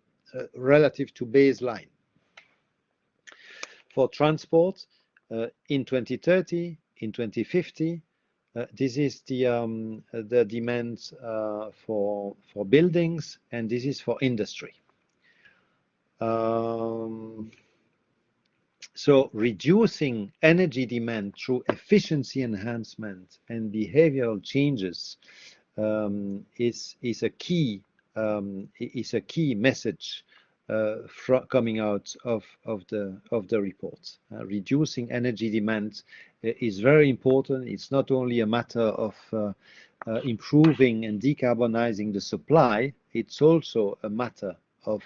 relative to baseline. For transport, in 2030, in 2050, this is the demand for buildings, and this is for industry. So reducing energy demand through efficiency enhancement and behavioral changes is a key message coming out of the report. Reducing energy demand is very important. It's not only a matter of improving and decarbonizing the supply, it's also a matter of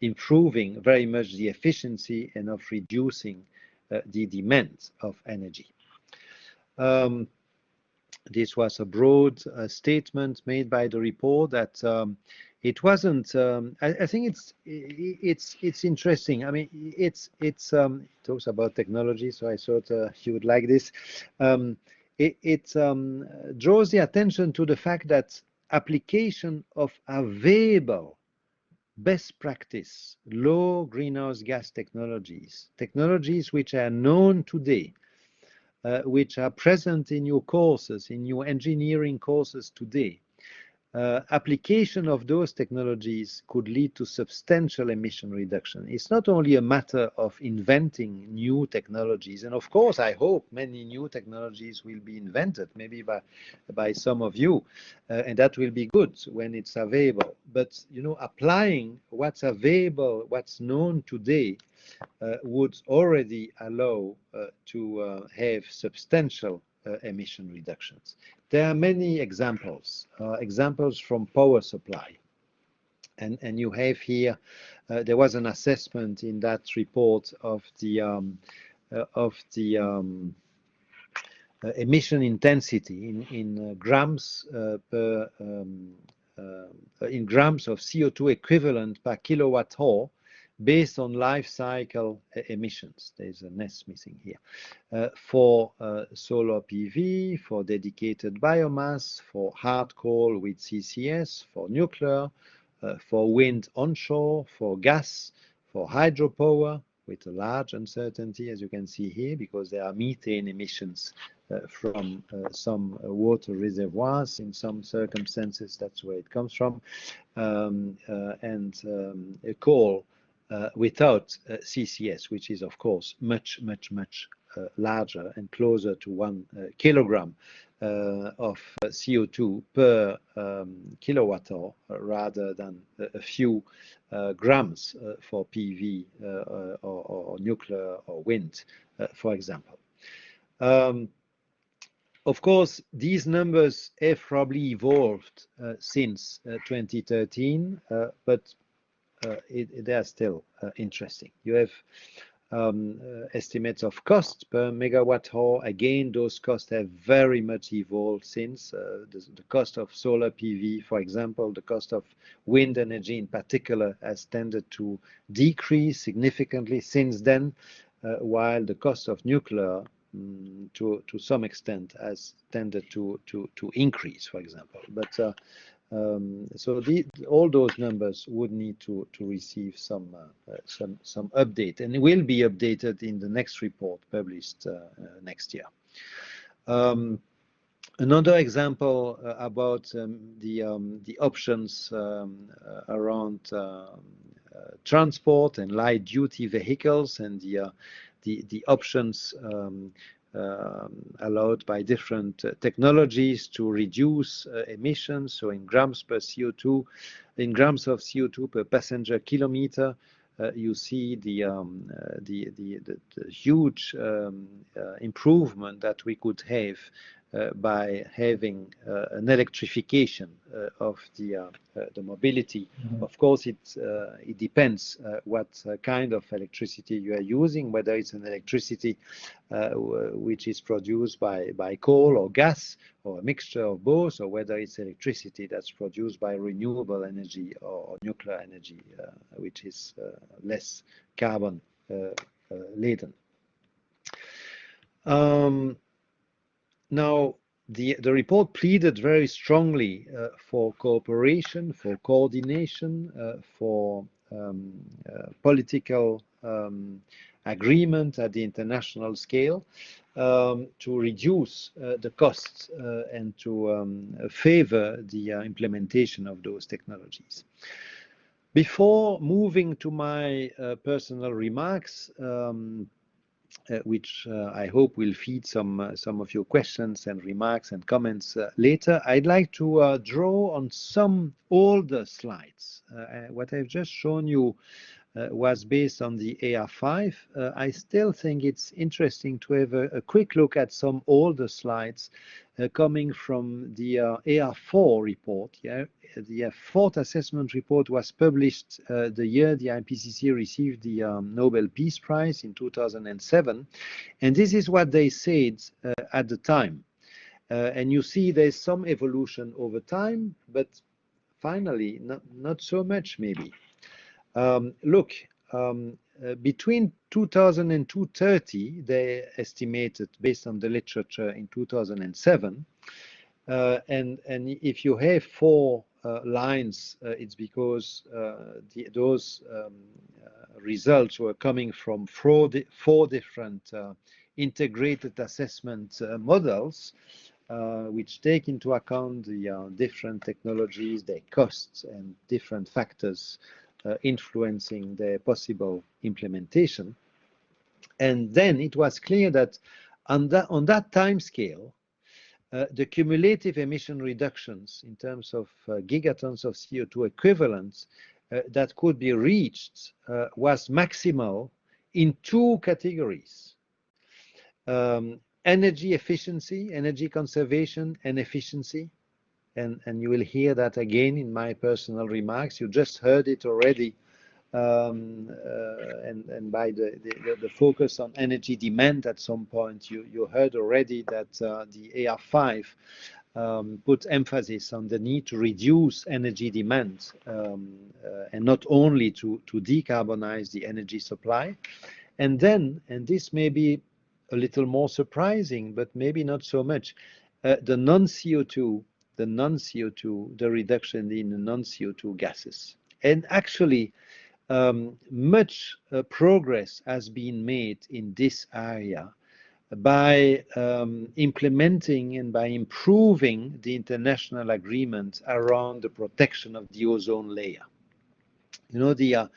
improving very much the efficiency and of reducing the demand of energy. This was a broad statement made by the report that it wasn't. I think it's interesting. I mean, it talks about technology, so I thought you would like this. It draws the attention to the fact that application of available best practice, low greenhouse gas technologies which are known today, which are present in your courses, in your engineering courses today, application of those technologies could lead to substantial emission reduction. It's not only a matter of inventing new technologies, and of course I hope many new technologies will be invented, maybe by some of you, and that will be good when it's available. But you know, applying what's available, what's known today, would already allow to have substantial emission reductions. There are many examples from power supply, and you have here. There was an assessment in that report of the emission intensity in grams per in grams of CO2 equivalent per kilowatt hour, based on life cycle emissions. There's an S missing here. For solar PV, for dedicated biomass, for hard coal with CCS, for nuclear, for wind onshore, for gas, for hydropower, with a large uncertainty, as you can see here, because there are methane emissions from some water reservoirs. In some circumstances, that's where it comes from, and coal without CCS, which is of course much larger and closer to 1 kilogram of CO2 per kilowatt hour, rather than a few grams for PV or nuclear or wind, for example. Of course, these numbers have probably evolved since 2013, but they are still interesting. You have estimates of cost per megawatt hour. Again, those costs have very much evolved since. The cost of solar PV, for example, the cost of wind energy in particular, has tended to decrease significantly since then, while the cost of nuclear, to some extent, has tended to increase, for example. But so all those numbers would need to receive some update, and it will be updated in the next report published next year. Another example about the options around transport and light duty vehicles, and the options allowed by different technologies to reduce emissions. So in grams per CO2, in grams of CO2 per passenger kilometer, you see the huge improvement that we could have by having an electrification of the mobility. Of course, it depends what kind of electricity you are using, whether it's an electricity which is produced by coal or gas, or a mixture of both, or whether it's electricity that's produced by renewable energy or nuclear energy, which is less carbon laden. Now, the report pleaded very strongly for cooperation, for coordination, for political agreement at the international scale to reduce the costs and to favor the implementation of those technologies. Before moving to my personal remarks, which I hope will feed some of your questions and remarks and comments later, I'd like to draw on some older slides. What I've just shown you was based on the AR5. I still think it's interesting to have a quick look at some older slides coming from the AR4 report. Yeah? The fourth assessment report was published the year the IPCC received the Nobel Peace Prize in 2007. And this is what they said at the time. And you see there's some evolution over time, but finally, not so much maybe. Look, between 2000 and 2030, they estimated, based on the literature in 2007, and if you have four lines, it's because those results were coming from four different integrated assessment models, which take into account the different technologies, their costs, and different factors influencing their possible implementation. And then it was clear that on that time scale, the cumulative emission reductions in terms of gigatons of CO2 equivalents that could be reached was maximal in two categories: energy efficiency, energy conservation, and efficiency. And you will hear that again in my personal remarks. You just heard it already, and by the focus on energy demand at some point, you heard already that the AR5 put emphasis on the need to reduce energy demand and not only to decarbonize the energy supply. And then, and this may be a little more surprising, but maybe not so much, the non-CO2, the reduction in the non-CO2 gases. And actually, much progress has been made in this area by implementing and by improving the international agreement around the protection of the ozone layer. You know, the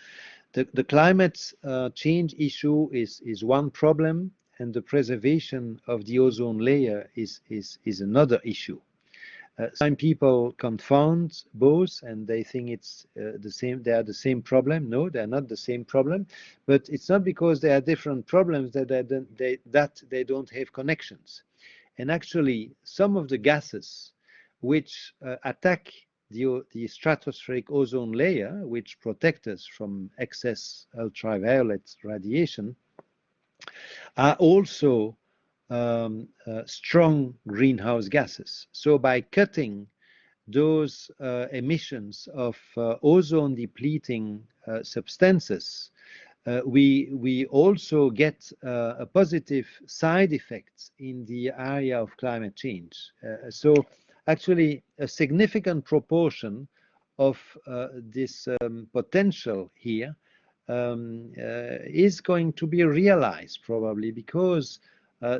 climate change issue is one problem, and the preservation of the ozone layer is another issue. Some people confound both, and they think it's the same. They are the same problem. No, they are not the same problem. But it's not because they are different problems that they don't have connections. And actually, some of the gases which attack the stratospheric ozone layer, which protect us from excess ultraviolet radiation, are also strong greenhouse gases. So by cutting those emissions of ozone depleting substances, we also get a positive side effect in the area of climate change. So actually a significant proportion of this potential here is going to be realized probably, because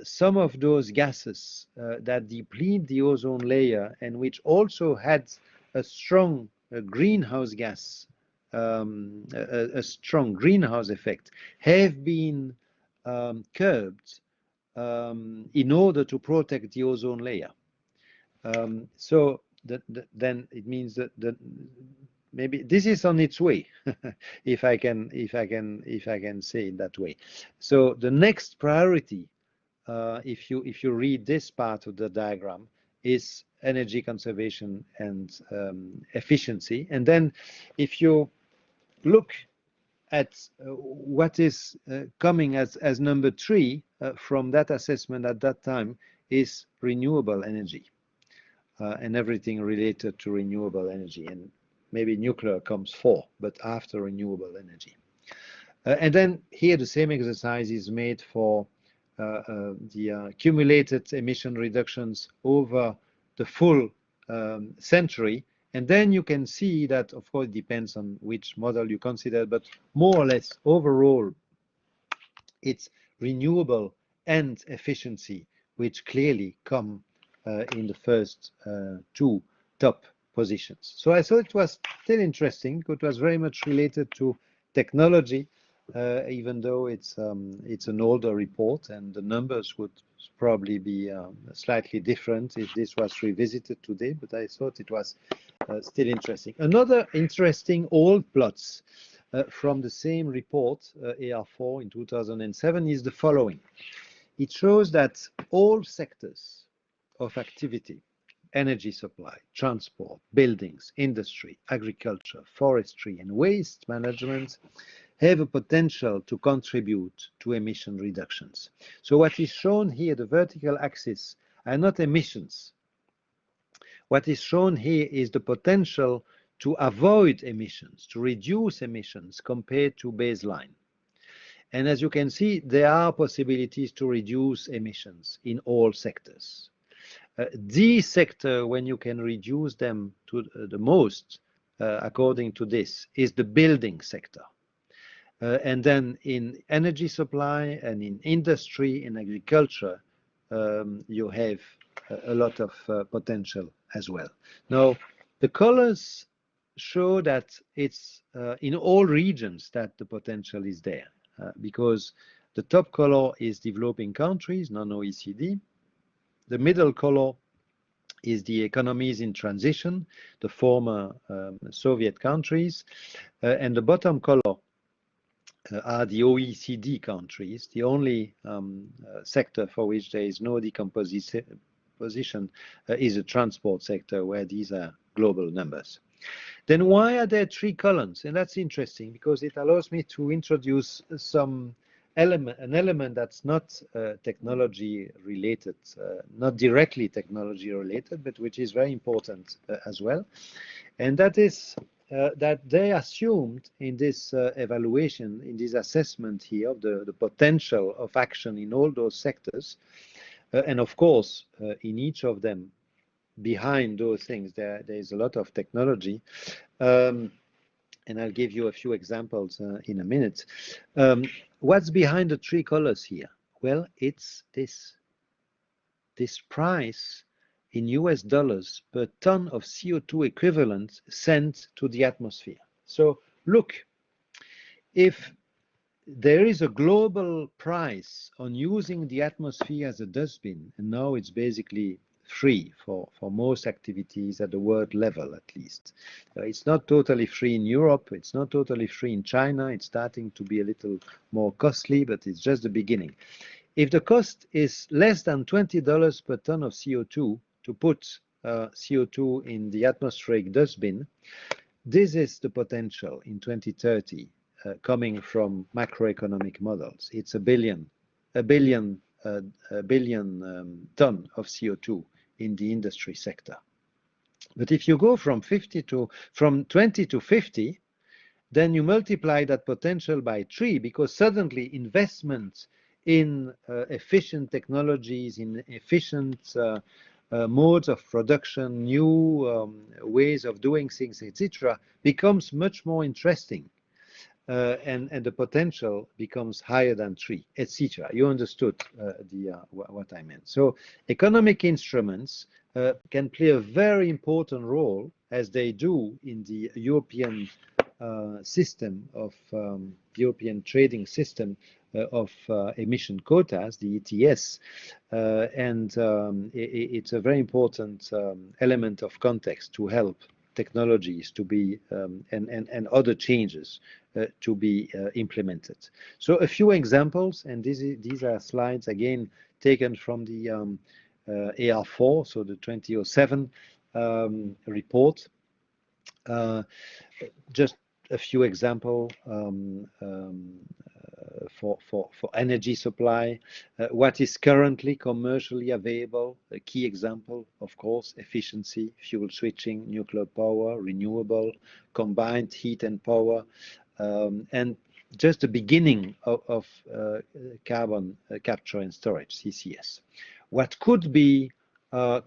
some of those gases that deplete the ozone layer and which also had a strong greenhouse gas, a strong greenhouse effect, have been curbed in order to protect the ozone layer. So then it means that maybe this is on its way, if I can say it that way. So the next priority if you read this part of the diagram, is energy conservation and efficiency. And then if you look at what is coming as number 3 from that assessment at that time is renewable energy and everything related to renewable energy. And maybe nuclear comes 4, but after renewable energy. And then here the same exercise is made for the accumulated emission reductions over the full century. And then you can see that, of course, it depends on which model you consider, but more or less overall, it's renewable and efficiency, which clearly come in the first 2 top positions. So I thought it was still interesting. It was very much related to technology, even though it's an older report and the numbers would probably be slightly different if this was revisited today, but I thought it was still interesting. Another interesting old plots from the same report, AR4 in 2007, is the following. It shows that all sectors of activity, energy supply, transport, buildings, industry, agriculture, forestry, and waste management have a potential to contribute to emission reductions. So what is shown here, the vertical axis, are not emissions. What is shown here is the potential to avoid emissions, to reduce emissions compared to baseline. And as you can see, there are possibilities to reduce emissions in all sectors. The sector, when you can reduce them to the most, according to this, is the building sector. And then in energy supply and in industry, in agriculture, you have a lot of potential as well. Now, the colors show that it's in all regions that the potential is there, because the top color is developing countries, non-OECD. The middle color is the economies in transition, the former Soviet countries, and the bottom color are the OECD countries. The only sector for which there is no decomposition is the transport sector, where these are global numbers. Then why are there 3 columns? And that's interesting because it allows me to introduce an element that's not technology related, not directly technology related, but which is very important as well. And that is that they assumed in this evaluation, in this assessment here, of the potential of action in all those sectors. And of course, in each of them, behind those things, there is a lot of technology. And I'll give you a few examples in a minute. What's behind the 3 colors here? Well, it's this price in US dollars per ton of CO2 equivalent sent to the atmosphere. So look, if there is a global price on using the atmosphere as a dustbin, and now it's basically free for most activities at the world level, at least. It's not totally free in Europe, it's not totally free in China, it's starting to be a little more costly, but it's just the beginning. If the cost is less than $20 per ton of CO2 to put CO2 in the atmospheric dustbin, this is the potential in 2030 coming from macroeconomic models. It's a billion ton of CO2 in the industry sector. But if you go from 20 to 50, then you multiply that potential by 3, because suddenly investment in efficient technologies, in efficient modes of production, new ways of doing things, etc., becomes much more interesting. And the potential becomes higher than 3, etc. You understood what I meant. So economic instruments can play a very important role, as they do in the European system of European trading system of emission quotas, the ETS, and it's a very important element of context to help technologies to be and other changes to be implemented. So a few examples, and these are slides again taken from the AR4, so the 2007 report. Just a few examples for energy supply. What is currently commercially available? A key example, of course, efficiency, fuel switching, nuclear power, renewable, combined heat and power, and just the beginning of carbon capture and storage, CCS. What could be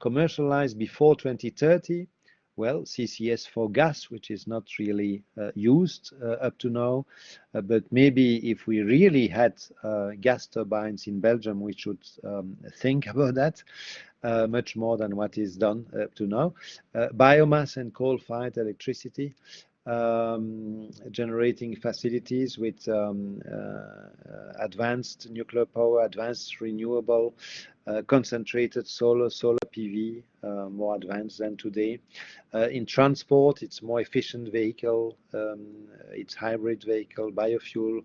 commercialized before 2030? Well, CCS for gas, which is not really used up to now, but maybe if we really had gas turbines in Belgium, we should think about that much more than what is done up to now. Biomass and coal-fired electricity, generating facilities with advanced nuclear power, advanced renewable, concentrated solar PV, more advanced than today. In transport, it's more efficient vehicle, it's hybrid vehicle, biofuel,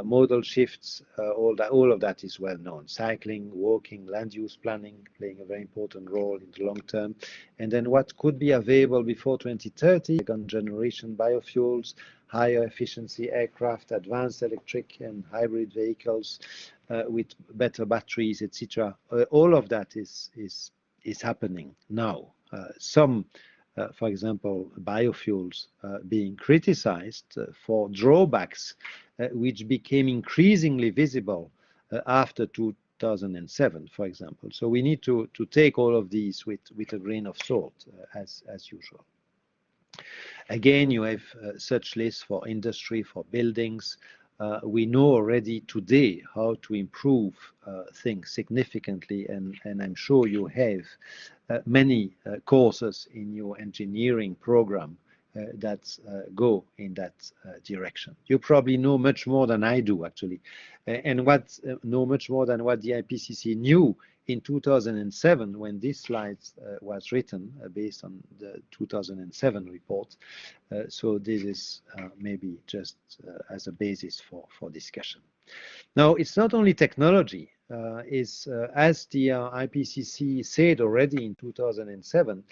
modal shifts, all of that is well known. Cycling, walking, land use planning playing a very important role in the long term. And then what could be available before 2030, second generation biofuels, higher efficiency aircraft, advanced electric and hybrid vehicles with better batteries, etc. All of that is happening now. Some, for example, biofuels being criticized for drawbacks, which became increasingly visible after 2007, for example. So we need to take all of these with a grain of salt, as usual. Again, you have such lists for industry, for buildings. We know already today how to improve things significantly, and I'm sure you have many courses in your engineering program that go in that direction. You probably know much more than I do, actually, and know much more than what the IPCC knew in 2007 when this slide was written based on the 2007 report. So this is maybe just as a basis for discussion. Now, it's not only technology. As the IPCC said already in 2007,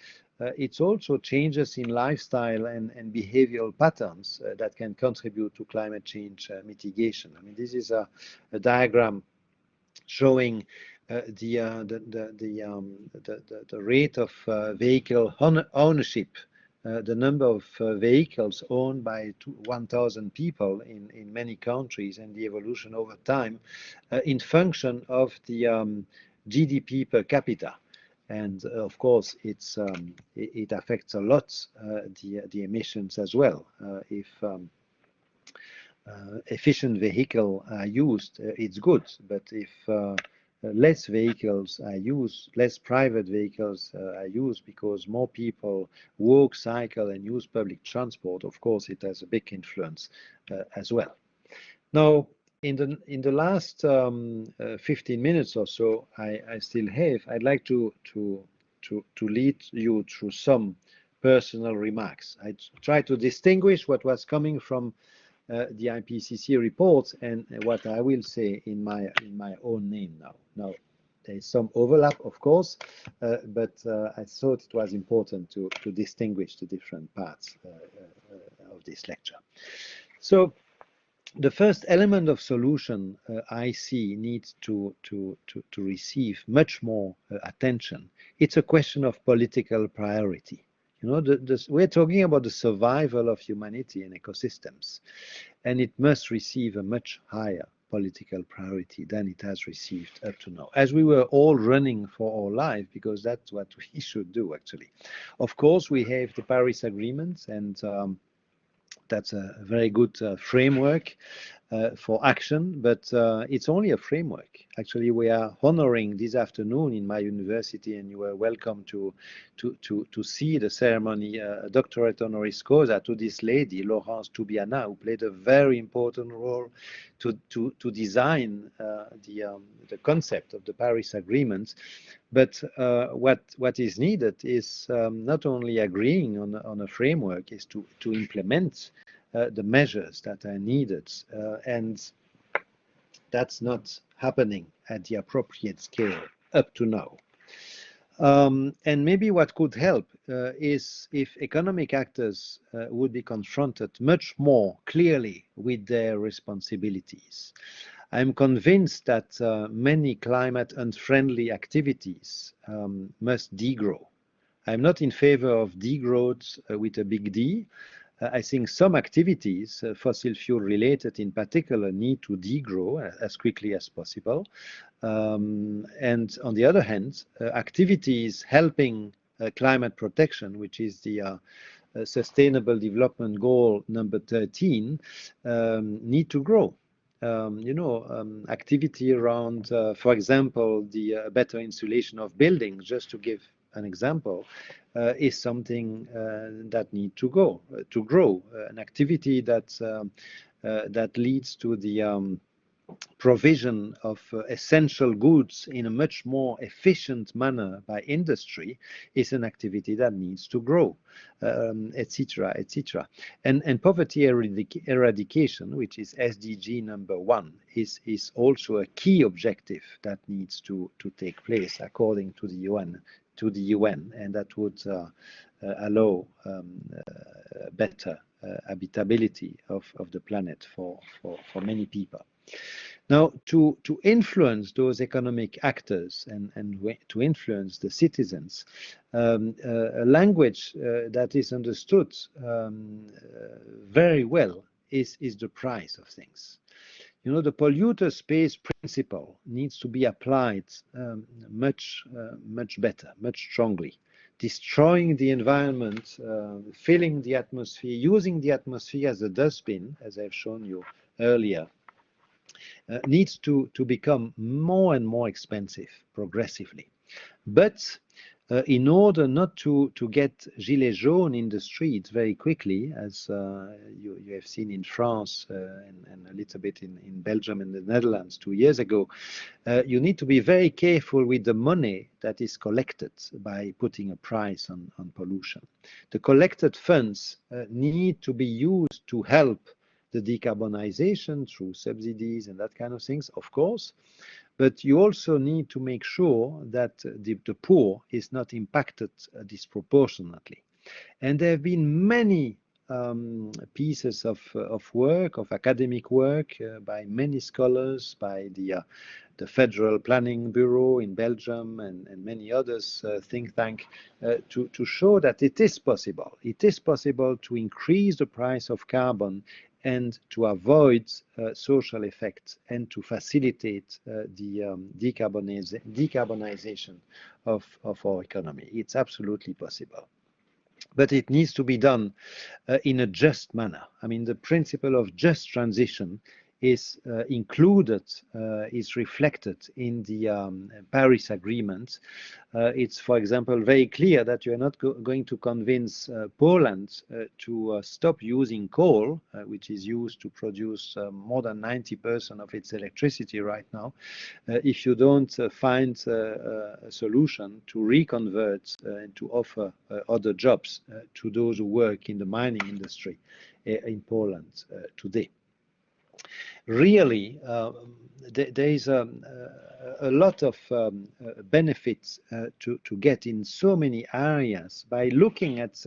it's also changes in lifestyle and behavioral patterns that can contribute to climate change mitigation. I mean, this is a diagram showing the rate of vehicle ownership, the number of vehicles owned by 1,000 people in many countries, and the evolution over time in function of the GDP per capita. And of course, it affects a lot the emissions as well. If efficient vehicles are used, it's good. But if less vehicles are used, less private vehicles are used because more people walk, cycle, and use public transport, of course, it has a big influence as well. Now, in the last 15 minutes or so I still have, I'd like to lead you through some personal remarks. I try to distinguish what was coming from the IPCC reports and what I will say in my own name now. Now, there is some overlap, of course, but I thought it was important to distinguish the different parts of this lecture. So, the first element of solution I see needs to receive much more attention. It's a question of political priority. You know, we're talking about the survival of humanity and ecosystems, and it must receive a much higher political priority than it has received up to now, as we were all running for our life, because that's what we should do, actually. Of course, we have the Paris Agreement, and that's a very good framework, for action, but it's only a framework. Actually, we are honoring this afternoon in my university, and you are welcome to see the ceremony, a doctorate honoris causa to this lady, Laurence Toubiana, who played a very important role to design the concept of the Paris Agreement. But what is needed is not only agreeing on a framework, is to implement the measures that are needed, and that's not happening at the appropriate scale up to now. And maybe what could help is if economic actors would be confronted much more clearly with their responsibilities. I'm convinced that many climate unfriendly activities must degrow. I'm not in favor of degrowth with a big D. I think some activities, fossil fuel related in particular, need to degrow as quickly as possible. And on the other hand, activities helping climate protection, which is the Sustainable Development Goal number 13, need to grow. Activity around, for example, the better insulation of buildings, just to give an example, is something that need to grow. An activity that leads to the provision of essential goods in a much more efficient manner by industry is an activity that needs to grow, etc., etc. And poverty eradication, which is SDG number 1, is also a key objective that needs to take place according to the UN, and that would allow better habitability of the planet for many people. Now, to influence those economic actors and to influence the citizens, a language that is understood very well is the price of things. The polluter pays principle needs to be applied much better, much strongly. Destroying the environment, filling the atmosphere, using the atmosphere as a dustbin, as I've shown you earlier, needs to become more and more expensive progressively. But in order not to get gilets jaunes in the streets very quickly, as you have seen in France and a little bit in Belgium and the Netherlands 2 years ago, you need to be very careful with the money that is collected by putting a price on pollution. The collected funds need to be used to help the decarbonization through subsidies and that kind of things, of course, but you also need to make sure that the poor is not impacted disproportionately. And there have been many pieces of work, of academic work, by many scholars, by the Federal Planning Bureau in Belgium and many others, think tank, to show that it is possible. It is possible to increase the price of carbon and to avoid social effects and to facilitate the decarbonization of our economy. It's absolutely possible. But it needs to be done in a just manner. I mean, the principle of just transition is included, is reflected in the Paris Agreement. It's, for example, very clear that you're not going to convince Poland to stop using coal, which is used to produce more than 90% of its electricity right now, if you don't find a solution to reconvert and to offer other jobs to those who work in the mining industry in Poland today. Really, there is a lot of benefits to get in so many areas by looking at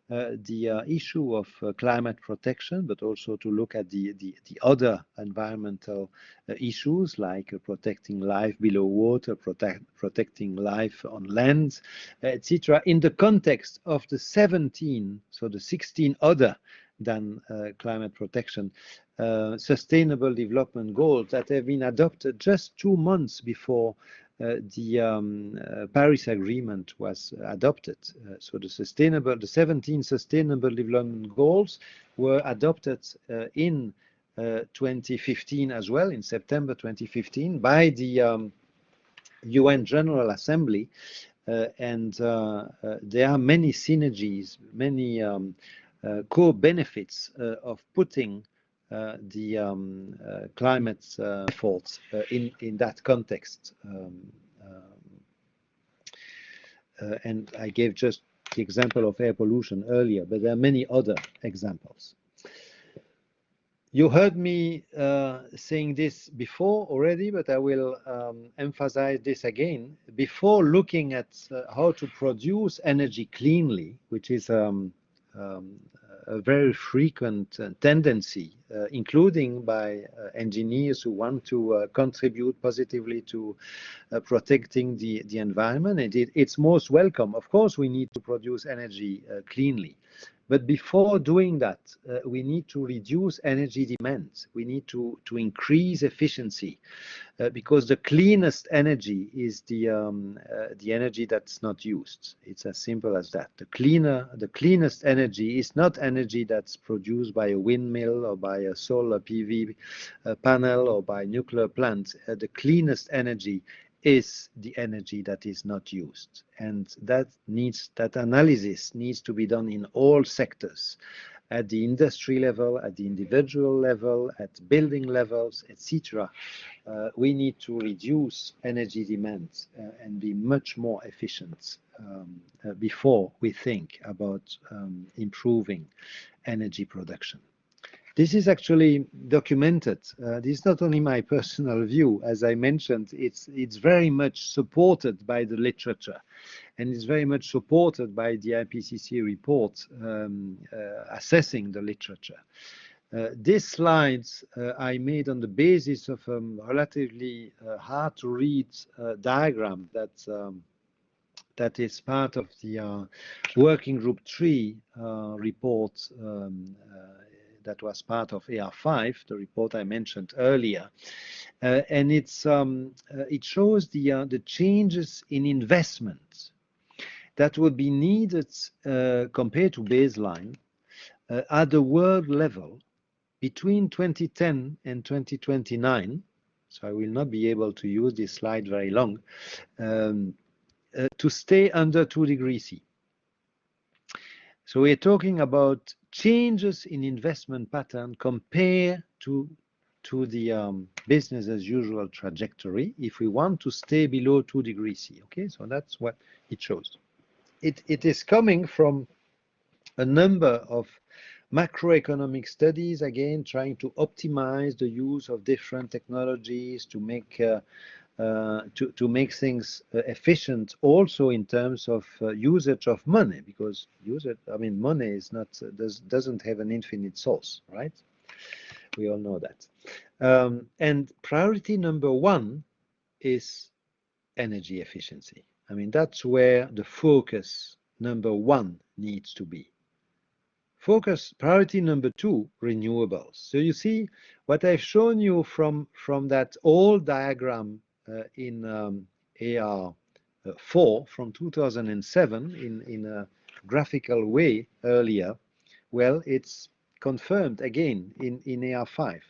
the issue of climate protection, but also to look at the other environmental issues like protecting life below water, protecting life on land, etc., in the context of the 16 other than climate protection sustainable development goals that have been adopted just 2 months before the Paris Agreement was adopted. So the 17 sustainable development goals were adopted in 2015 as well, in September 2015, by the UN General Assembly, and there are many synergies, many co-benefits of putting the climate efforts in that context. And I gave just the example of air pollution earlier, but there are many other examples. You heard me saying this before already, but I will emphasize this again. Before looking at how to produce energy cleanly, which is a very frequent tendency, including by engineers who want to contribute positively to protecting the environment, and it's most welcome. Of course, we need to produce energy cleanly. But before doing that, we need to reduce energy demand. We need to increase efficiency, because the cleanest energy is the energy that's not used. It's as simple as that. The cleanest energy is not energy that's produced by a windmill or by a solar PV panel or by nuclear plant. The cleanest energy is the energy that is not used, and that analysis needs to be done in all sectors, at the industry level, at the individual level, at building levels, etc. We need to reduce energy demand and be much more efficient before we think about improving energy production. This is actually documented. This is not only my personal view. As I mentioned, it's very much supported by the literature, and it's very much supported by the IPCC report assessing the literature. These slides I made on the basis of a relatively hard to read diagram that is part of the Working Group 3 report that was part of AR5, the report I mentioned earlier, and it shows the changes in investment that would be needed compared to baseline at the world level between 2010 and 2029. So I will not be able to use this slide very long, to stay under 2 degrees C. So we're talking about changes in investment pattern compared to the business as usual trajectory if we want to stay below 2 degrees C. Okay, so that's what it shows. It is coming from a number of macroeconomic studies, again trying to optimize the use of different technologies to make things efficient, also in terms of usage of money, because money is not doesn't have an infinite source, right? We all know that. And priority number 1 is energy efficiency. I mean, that's where the focus number 1 needs to be. Priority number 2, renewables. So you see what I've shown you from that old diagram in AR4 from 2007 in a graphical way earlier. Well, it's confirmed again in AR5.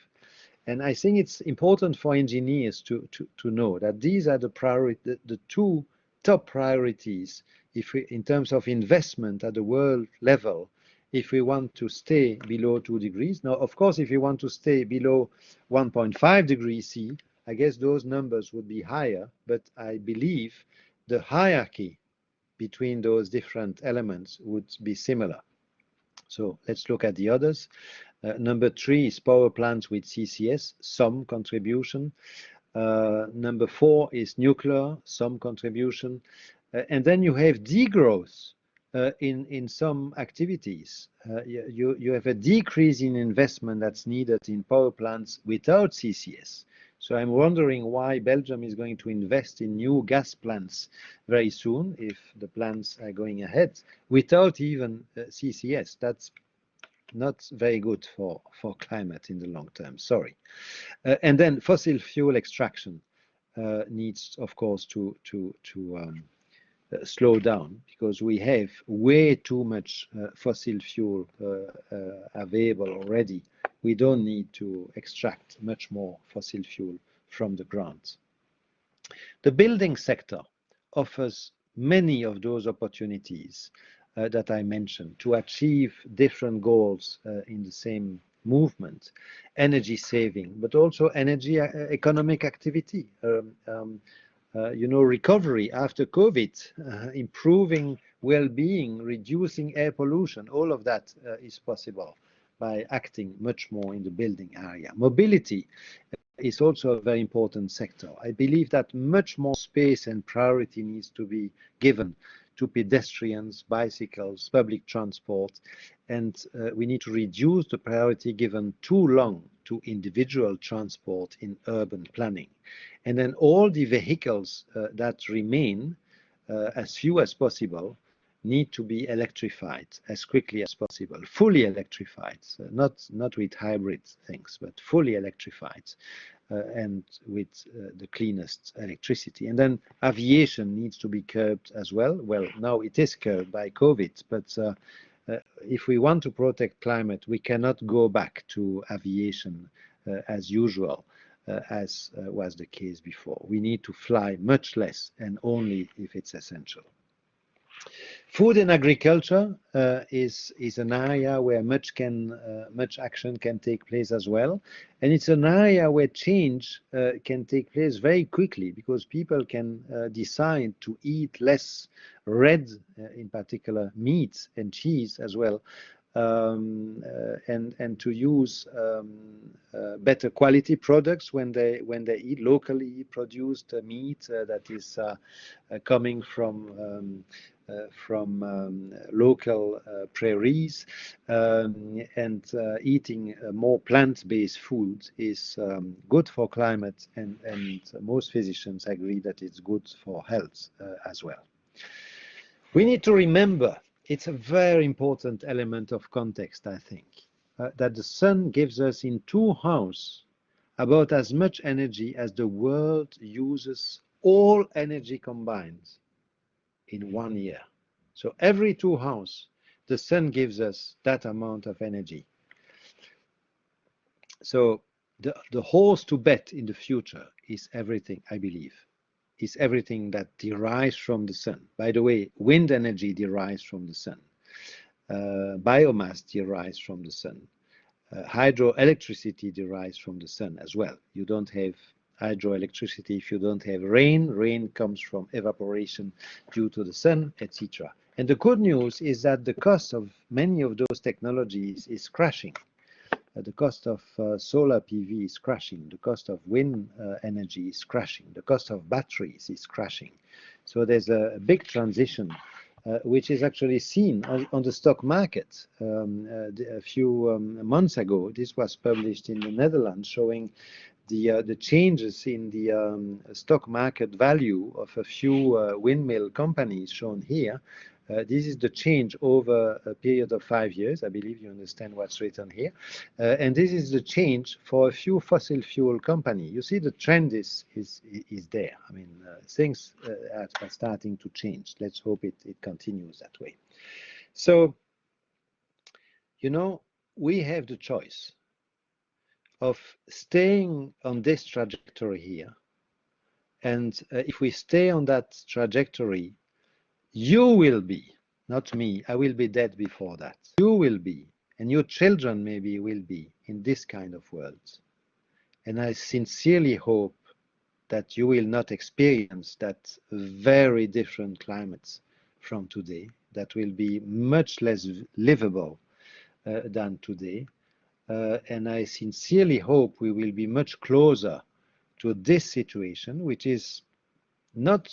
And I think it's important for engineers to know that these are the 2 top priorities in terms of investment at the world level, if we want to stay below 2 degrees. Now, of course, if you want to stay below 1.5 degrees C, I guess those numbers would be higher, but I believe the hierarchy between those different elements would be similar. So let's look at the others. Number 3 is power plants with CCS, some contribution. Number 4 is nuclear, some contribution. And then you have degrowth in some activities. You have a decrease in investment that's needed in power plants without CCS. So I'm wondering why Belgium is going to invest in new gas plants very soon, if the plants are going ahead, without even CCS. That's not very good for climate in the long term, sorry. And then fossil fuel extraction needs, of course, to slow down, because we have way too much fossil fuel available already we don't need to extract much more fossil fuel from the ground. The building sector offers many of those opportunities that I mentioned to achieve different goals in the same movement, energy saving, but also energy economic activity, recovery after COVID, improving well-being, reducing air pollution, all of that is possible by acting much more in the building area. Mobility is also a very important sector. I believe that much more space and priority needs to be given to pedestrians, bicycles, public transport, and we need to reduce the priority given too long to individual transport in urban planning. And then all the vehicles that remain, as few as possible, need to be electrified as quickly as possible, fully electrified, not with hybrid things, but fully electrified and with the cleanest electricity. And then aviation needs to be curbed as well. Well, now it is curbed by COVID, but if we want to protect climate, we cannot go back to aviation as usual, as was the case before. We need to fly much less and only if it's essential. Food and agriculture is an area where much action can take place as well, and it's an area where change can take place very quickly because people can decide to eat less red, in particular meat and cheese as well, and to use better quality products when they eat locally produced meat that is coming from local prairies, and eating more plant-based food is good for climate, and most physicians agree that it's good for health as well. We need to remember, it's a very important element of context, I think, that the sun gives us in 2 hours about as much energy as the world uses all energy combined in 1 year. So every 2 hours, the sun gives us that amount of energy. So the horse to bet in the future is everything, I believe, is everything that derives from the sun. By the way, wind energy derives from the sun. Biomass derives from the sun. Hydroelectricity derives from the sun as well. You don't have hydroelectricity if you don't have rain. Rain comes from evaporation due to the sun, etc. And the good news is that the cost of many of those technologies is crashing. The cost of solar PV is crashing. The cost of wind energy is crashing. The cost of batteries is crashing. So there's a big transition, which is actually seen on the stock market. A few months ago, this was published in the Netherlands, showing the changes in the stock market value of a few windmill companies shown here. This is the change over a period of 5 years. I believe you understand what's written here. And this is the change for a few fossil fuel companies. You see the trend is there. I mean, things are starting to change. Let's hope it continues that way. So, you know, we have the choice of staying on this trajectory here. And if we stay on that trajectory, you will be, not me, I will be dead before that. You will be, and your children maybe will be in this kind of world. And I sincerely hope that you will not experience that very different climates from today, that will be much less livable than today. And I sincerely hope we will be much closer to this situation, which is not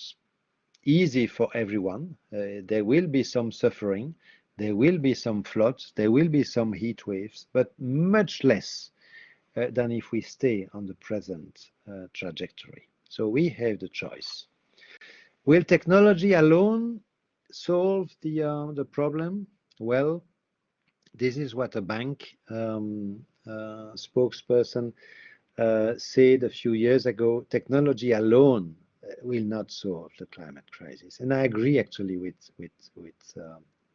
easy for everyone. There will be some suffering, there will be some floods, there will be some heat waves, but much less than if we stay on the present trajectory. So we have the choice. Will technology alone solve the problem? Well, this is what a bank spokesperson said a few years ago. Technology alone will not solve the climate crisis, and I agree actually with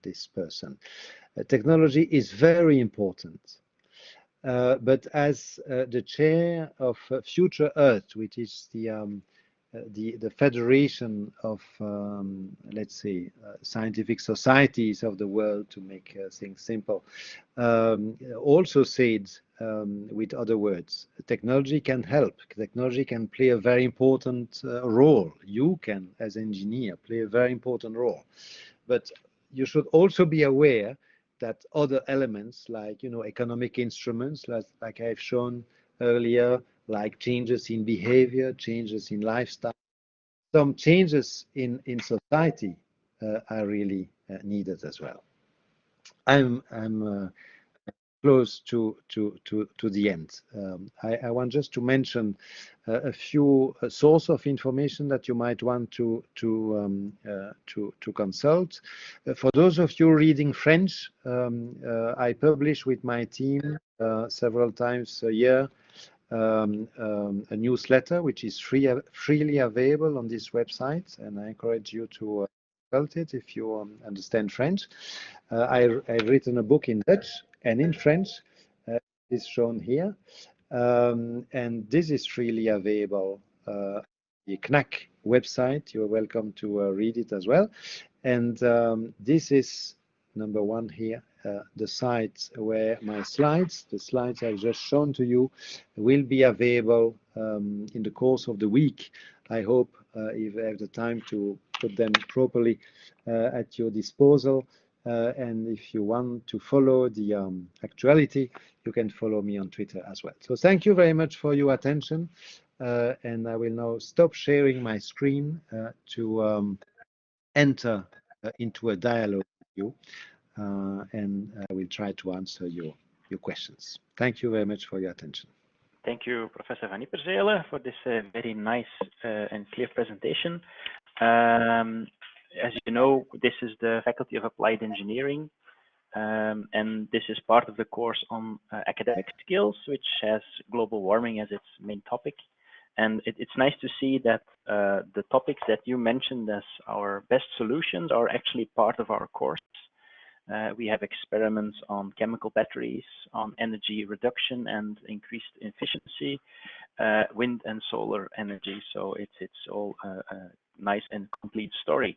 this person. Technology is very important, But as the chair of Future Earth, which is the federation of, let's say, scientific societies of the world, to make things simple, also said, with other words, technology can help. Technology can play a very important role. You can, as engineer, play a very important role. But you should also be aware that other elements, like economic instruments, like I've shown earlier, like changes in behavior, changes in lifestyle, some changes in society are really needed as well. I'm close to the end. I want just to mention a few source of information that you might want to consult. For those of you reading French, I publish with my team several times a year a newsletter which is freely available on this website, and I encourage you to consult it if you understand French. I've written a book in Dutch and in French, is shown here, and this is freely available. The CNAC website, you're welcome to read it as well. And this is number one here, the site where my slides, the slides I've just shown to you, will be available in the course of the week. I hope if I have the time to put them properly at your disposal. And if you want to follow the actuality, you can follow me on Twitter as well. So thank you very much for your attention. And I will now stop sharing my screen to enter into a dialogue with you. And I will try to answer your questions. Thank you very much for your attention. Thank you, Professor van Ypersele, for this very nice and clear presentation. As you know, this is the Faculty of Applied Engineering, and this is part of the course on academic skills, which has global warming as its main topic. And it's nice to see that the topics that you mentioned as our best solutions are actually part of our course. We have experiments on chemical batteries, on energy reduction and increased efficiency, wind and solar energy. So it's all a nice and complete story.